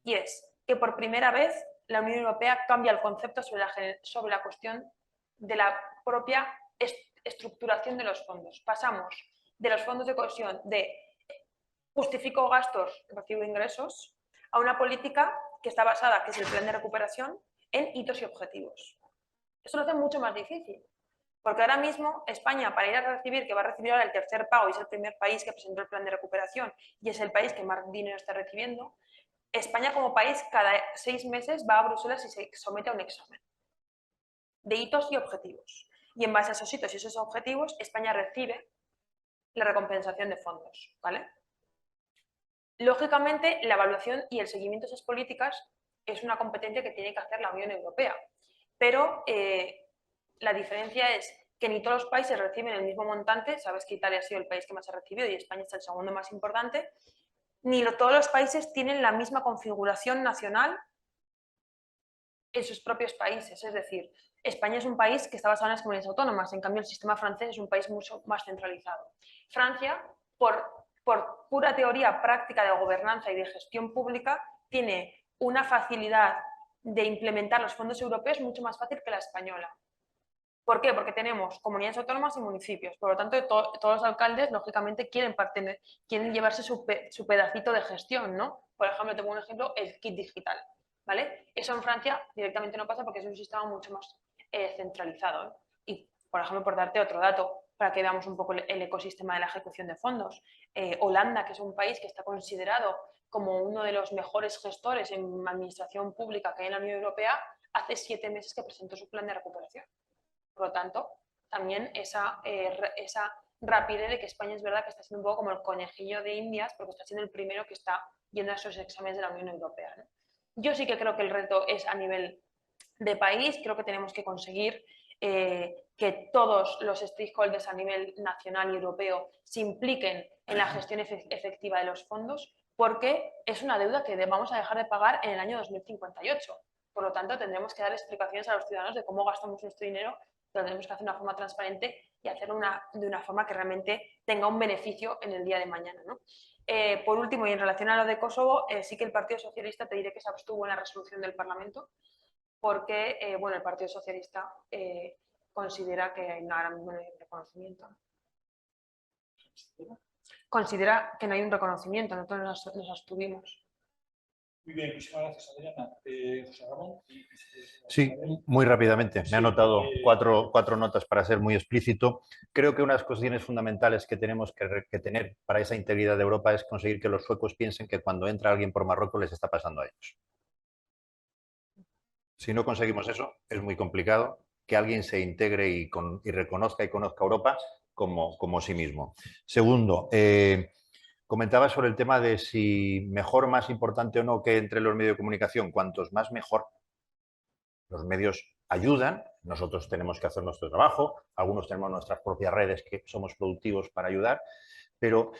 y es que por primera vez la Unión Europea cambia el concepto sobre la cuestión de la propia estructuración de los fondos. Pasamos de los fondos de cohesión de justifico gastos, recibo ingresos, a una política que está basada, que es el plan de recuperación, en hitos y objetivos. Eso lo hace mucho más difícil, porque ahora mismo España, para ir a recibir, que va a recibir ahora el tercer pago y es el primer país que presentó el plan de recuperación y es el país que más dinero está recibiendo, España como país cada 6 meses va a Bruselas y se somete a un examen de hitos y objetivos. Y en base a esos hitos y esos objetivos, España recibe la recompensación de fondos, ¿vale? Lógicamente, la evaluación y el seguimiento de esas políticas es una competencia que tiene que hacer la Unión Europea, pero la diferencia es que ni todos los países reciben el mismo montante, sabes que Italia ha sido el país que más ha recibido y España es el segundo más importante, ni todos los países tienen la misma configuración nacional en sus propios países, es decir, España es un país que está basado en las comunidades autónomas, en cambio el sistema francés es un país mucho más centralizado. Francia, por pura teoría práctica de gobernanza y de gestión pública, tiene una facilidad de implementar los fondos europeos mucho más fácil que la española. ¿Por qué? Porque tenemos comunidades autónomas y municipios, por lo tanto todos los alcaldes lógicamente quieren llevarse su pedacito de gestión, ¿no? Por ejemplo, tengo un ejemplo, el kit digital, ¿vale? Eso en Francia directamente no pasa porque es un sistema mucho más centralizado, ¿no? Y, por ejemplo, por darte otro dato, para que veamos un poco el ecosistema de la ejecución de fondos, Holanda, que es un país que está considerado como uno de los mejores gestores en administración pública que hay en la Unión Europea, hace 7 meses que presentó su plan de recuperación. Por lo tanto, también esa rapidez de que España es verdad que está siendo un poco como el conejillo de Indias, porque está siendo el primero que está yendo a esos exámenes de la Unión Europea, ¿no? Yo sí que creo que el reto es a nivel de país, creo que tenemos que conseguir que todos los stakeholders a nivel nacional y europeo se impliquen en la gestión efectiva de los fondos, porque es una deuda que vamos a dejar de pagar en el año 2058. Por lo tanto, tendremos que dar explicaciones a los ciudadanos de cómo gastamos nuestro dinero, lo tenemos que hacer de una forma transparente y hacerlo de una forma que realmente tenga un beneficio en el día de mañana, ¿no? Por último, y en relación a lo de Kosovo, sí que el Partido Socialista te diré que se abstuvo en la resolución del Parlamento, porque bueno, el Partido Socialista considera que no, ahora mismo no hay reconocimiento. Considera que no hay un reconocimiento, nosotros nos abstuvimos. Muy bien, muchísimas gracias, Adriana. José Ramón. Sí, muy rápidamente. Me he anotado cuatro notas para ser muy explícito. Creo que una de las cuestiones fundamentales que tenemos que tener para esa integridad de Europa es conseguir que los suecos piensen que cuando entra alguien por Marruecos les está pasando a ellos. Si no conseguimos eso, es muy complicado que alguien se integre y reconozca y conozca Europa como sí mismo. Segundo, comentaba sobre el tema de si mejor, más importante o no que entre los medios de comunicación. Cuantos más, mejor. Los medios ayudan, nosotros tenemos que hacer nuestro trabajo, algunos tenemos nuestras propias redes que somos productivos para ayudar, pero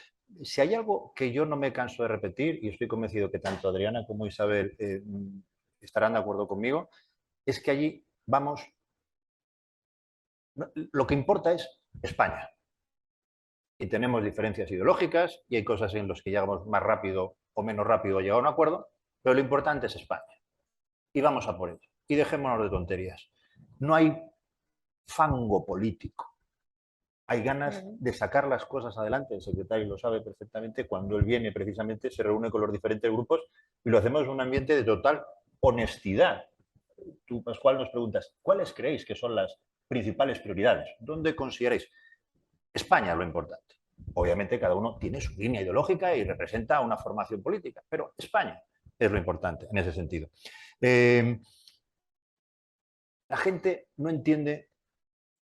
si hay algo que yo no me canso de repetir, y estoy convencido que tanto Adriana como Isabel estarán de acuerdo conmigo, es que allí vamos... Lo que importa es España. Y tenemos diferencias ideológicas y hay cosas en las que llegamos más rápido o menos rápido a llegar a un acuerdo, pero lo importante es España. Y vamos a por ello. Y dejémonos de tonterías. No hay fango político. Hay ganas de sacar las cosas adelante. El secretario lo sabe perfectamente. Cuando él viene, precisamente, se reúne con los diferentes grupos y lo hacemos en un ambiente de total honestidad. Tú, Pascual, nos preguntas, ¿cuáles creéis que son las principales prioridades? ¿Dónde consideráis? España es lo importante. Obviamente cada uno tiene su línea ideológica y representa una formación política, pero España es lo importante en ese sentido. La gente no entiende,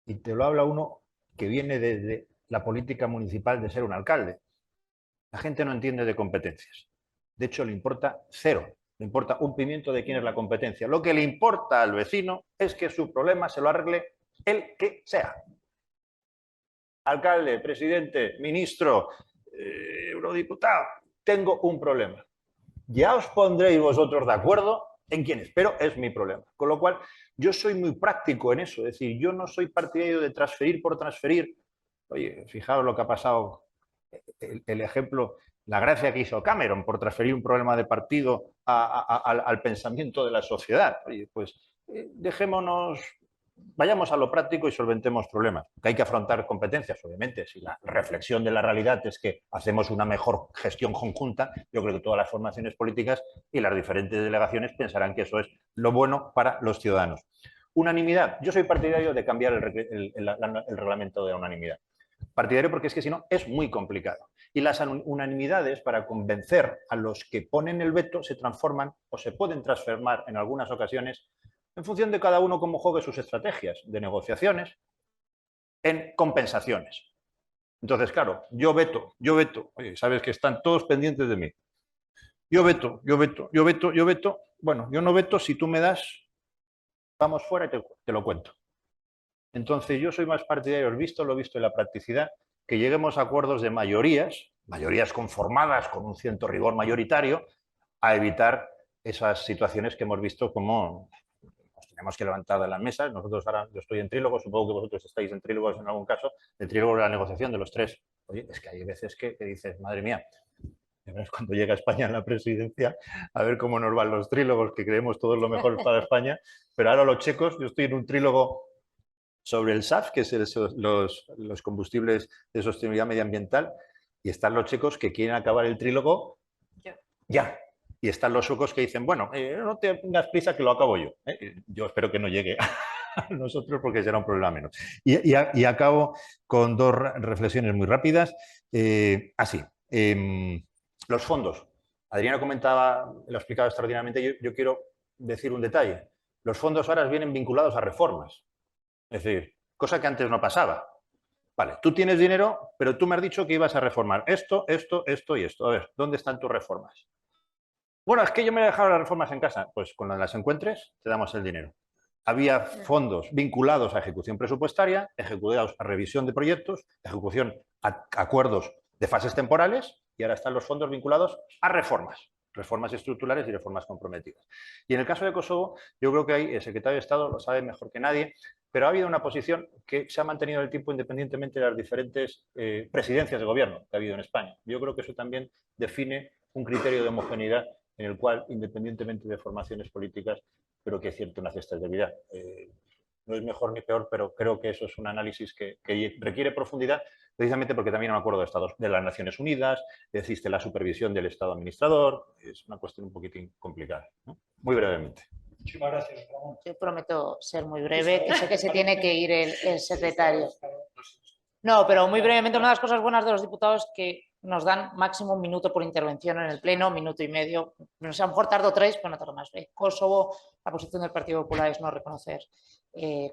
y te lo habla uno que viene desde la política municipal de ser un alcalde, la gente no entiende de competencias. De hecho, le importa cero, le importa un pimiento de quién es la competencia. Lo que le importa al vecino es que su problema se lo arregle el que sea. Alcalde, presidente, ministro, eurodiputado, tengo un problema. Ya os pondréis vosotros de acuerdo en quién es, pero es mi problema. Con lo cual, yo soy muy práctico en eso. Es decir, yo no soy partidario de transferir por transferir. Oye, fijaos lo que ha pasado, el ejemplo, la gracia que hizo Cameron por transferir un problema de partido al pensamiento de la sociedad. Oye, pues dejémonos... Vayamos a lo práctico y solventemos problemas. Que hay que afrontar competencias, obviamente. Si la reflexión de la realidad es que hacemos una mejor gestión conjunta, yo creo que todas las formaciones políticas y las diferentes delegaciones pensarán que eso es lo bueno para los ciudadanos. Unanimidad. Yo soy partidario de cambiar el reglamento de la unanimidad. Partidario porque es que si no es muy complicado. Y las unanimidades para convencer a los que ponen el veto se transforman o se pueden transformar en algunas ocasiones en función de cada uno cómo juegue sus estrategias de negociaciones, en compensaciones. Entonces, claro, yo veto. Oye, sabes que están todos pendientes de mí. Yo veto. Bueno, yo no veto, si tú me das, vamos fuera y te lo cuento. Entonces, yo soy más partidario, lo he visto en la practicidad, que lleguemos a acuerdos de mayorías conformadas con un cierto rigor mayoritario, a evitar esas situaciones que hemos visto como... Tenemos que levantar de las mesas. Nosotros ahora, yo estoy en trílogo, supongo que vosotros estáis en trílogos en algún caso, el trílogo de la negociación de los tres. Oye, es que hay veces que dices, madre mía, cuando llega España en la presidencia, a ver cómo nos van los trílogos, que creemos todos lo mejor para España, pero ahora los checos, yo estoy en un trílogo sobre el SAF, que es los combustibles de sostenibilidad medioambiental, y están los checos que quieren acabar el trílogo ya. Y están los suecos que dicen, bueno, no tengas prisa que lo acabo yo. Yo espero que no llegue a nosotros porque será un problema menos. Y acabo con dos reflexiones muy rápidas. Los fondos. Adriana comentaba, lo ha explicado extraordinariamente, yo quiero decir un detalle. Los fondos ahora vienen vinculados a reformas. Es decir, cosa que antes no pasaba. Vale, tú tienes dinero, pero tú me has dicho que ibas a reformar esto y esto. A ver, ¿dónde están tus reformas? Bueno, es que yo me he dejado las reformas en casa. Pues cuando las encuentres, te damos el dinero. Había fondos vinculados a ejecución presupuestaria, ejecutados a revisión de proyectos, ejecución a acuerdos de fases temporales, y ahora están los fondos vinculados a reformas estructurales y reformas comprometidas. Y en el caso de Kosovo, yo creo que ahí el secretario de Estado lo sabe mejor que nadie, pero ha habido una posición que se ha mantenido en el tiempo independientemente de las diferentes presidencias de gobierno que ha habido en España. Yo creo que eso también define un criterio de homogeneidad en el cual, independientemente de formaciones políticas, creo que hay una cierta estabilidad. No es mejor ni peor, pero creo que eso es un análisis que requiere profundidad, precisamente porque también hay un acuerdo de las Naciones Unidas, existe la supervisión del Estado administrador, es una cuestión un poquitín complicada, ¿no? Muy brevemente. Muchísimas gracias, Ramón. Yo prometo ser muy breve, que sé que se tiene que ir el secretario. No, pero muy brevemente, una de las cosas buenas de los diputados es que nos dan máximo 1 minuto por intervención en el pleno, 1,5 minutos. No sé, a lo mejor tardo 3, pero no tardo más. Kosovo, la posición del Partido Popular es no reconocer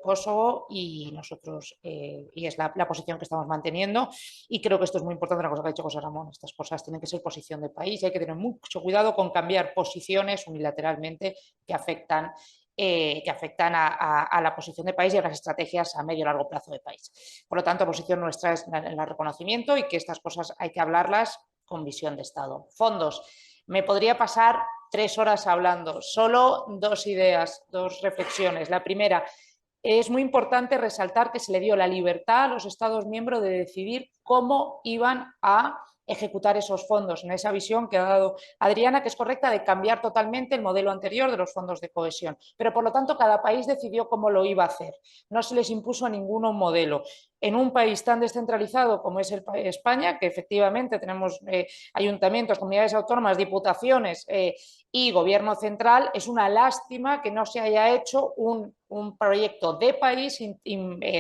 Kosovo y nosotros, y es la posición que estamos manteniendo. Y creo que esto es muy importante, una cosa que ha dicho José Ramón, estas cosas tienen que ser posición de país y hay que tener mucho cuidado con cambiar posiciones unilateralmente que afectan a la posición de país y a las estrategias a medio y largo plazo de país. Por lo tanto, la posición nuestra es el reconocimiento y que estas cosas hay que hablarlas con visión de Estado. Fondos. Me podría pasar 3 horas hablando. Solo 2 ideas, 2 reflexiones. La primera, es muy importante resaltar que se le dio la libertad a los Estados miembros de decidir cómo iban a ejecutar esos fondos, en esa visión que ha dado Adriana, que es correcta, de cambiar totalmente el modelo anterior de los fondos de cohesión. Pero, por lo tanto, cada país decidió cómo lo iba a hacer. No se les impuso a ninguno un modelo. En un país tan descentralizado como es España, que efectivamente tenemos ayuntamientos, comunidades autónomas, diputaciones y gobierno central, es una lástima que no se haya hecho un proyecto de país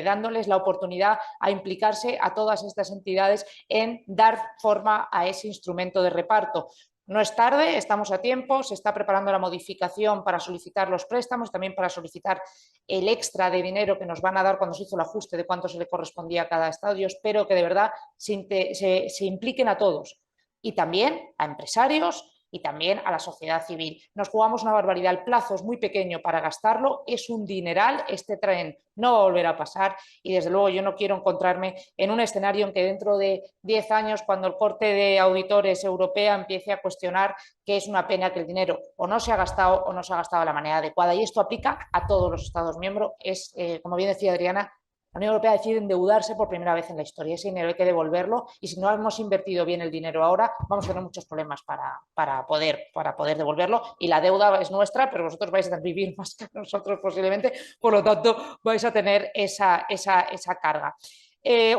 dándoles la oportunidad a implicarse a todas estas entidades en dar forma a ese instrumento de reparto. No es tarde, estamos a tiempo, se está preparando la modificación para solicitar los préstamos, también para solicitar el extra de dinero que nos van a dar cuando se hizo el ajuste de cuánto se le correspondía a cada estado. Yo espero que de verdad se impliquen a todos y también a empresarios y también a la sociedad civil. Nos jugamos una barbaridad, el plazo es muy pequeño para gastarlo, es un dineral, este tren no va a volver a pasar y desde luego yo no quiero encontrarme en un escenario en que dentro de 10 años, cuando el corte de auditores europea empiece a cuestionar que es una pena que el dinero o no se ha gastado o no se ha gastado de la manera adecuada, y esto aplica a todos los Estados miembros. Es, como bien decía Adriana, la Unión Europea decide endeudarse por primera vez en la historia. Ese dinero hay que devolverlo y si no hemos invertido bien el dinero ahora, vamos a tener muchos problemas para poder devolverlo. Y la deuda es nuestra, pero vosotros vais a vivir más que nosotros posiblemente, por lo tanto vais a tener esa carga.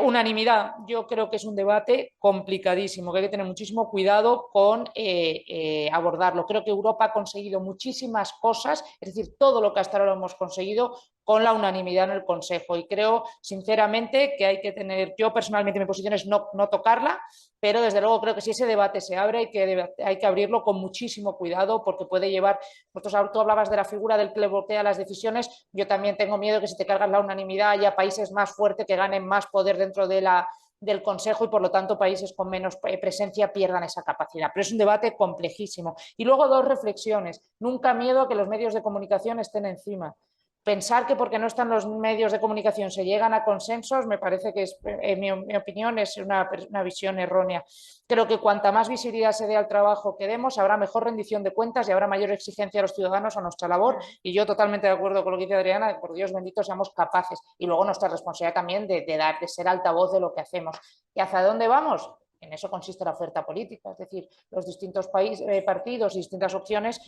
Unanimidad, yo creo que es un debate complicadísimo, que hay que tener muchísimo cuidado con abordarlo. Creo que Europa ha conseguido muchísimas cosas, es decir, todo lo que hasta ahora hemos conseguido con la unanimidad en el Consejo, y creo sinceramente que hay que tener, yo personalmente mi posición es no tocarla, pero desde luego creo que si ese debate se abre hay que abrirlo con muchísimo cuidado, porque puede llevar, tú hablabas de la figura del que le bloquea las decisiones, yo también tengo miedo que si te cargas la unanimidad haya países más fuertes que ganen más poder dentro del Consejo y por lo tanto países con menos presencia pierdan esa capacidad. Pero es un debate complejísimo. Y luego 2 reflexiones. Nunca miedo a que los medios de comunicación estén encima. Pensar que porque no están los medios de comunicación se llegan a consensos, me parece que, en mi opinión, es una visión errónea. Creo que cuanta más visibilidad se dé al trabajo que demos, habrá mejor rendición de cuentas y habrá mayor exigencia a los ciudadanos a nuestra labor. Y yo totalmente de acuerdo con lo que dice Adriana, que por Dios bendito seamos capaces. Y luego nuestra responsabilidad también de ser altavoz de lo que hacemos. ¿Y hacia dónde vamos? En eso consiste la oferta política, es decir, los distintos partidos y distintas opciones,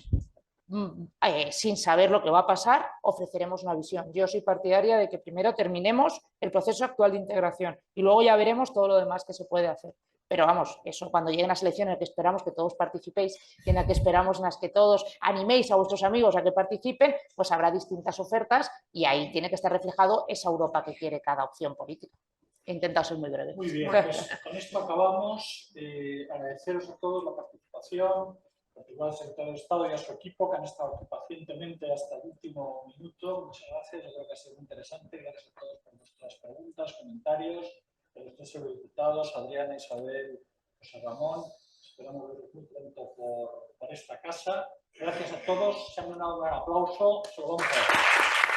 sin saber lo que va a pasar, ofreceremos una visión. Yo soy partidaria de que primero terminemos el proceso actual de integración y luego ya veremos todo lo demás que se puede hacer. Pero vamos, eso cuando lleguen las elecciones, que esperamos que todos participéis y en las que esperamos en las que todos animéis a vuestros amigos a que participen, pues habrá distintas ofertas y ahí tiene que estar reflejado esa Europa que quiere cada opción política. He intentado ser muy breve. Muy bien, pues con esto acabamos. Agradeceros a todos la participación, en particular al secretario de Estado y a su equipo que han estado aquí pacientemente hasta el último minuto. Muchas gracias, yo creo que ha sido muy interesante. Gracias a todos por vuestras preguntas, comentarios, a los 3 eurodiputados, Adriana, Isabel, José Ramón. Esperamos veros muy pronto por esta casa. Gracias a todos, se han dado un gran aplauso. Se lo vamos a dar.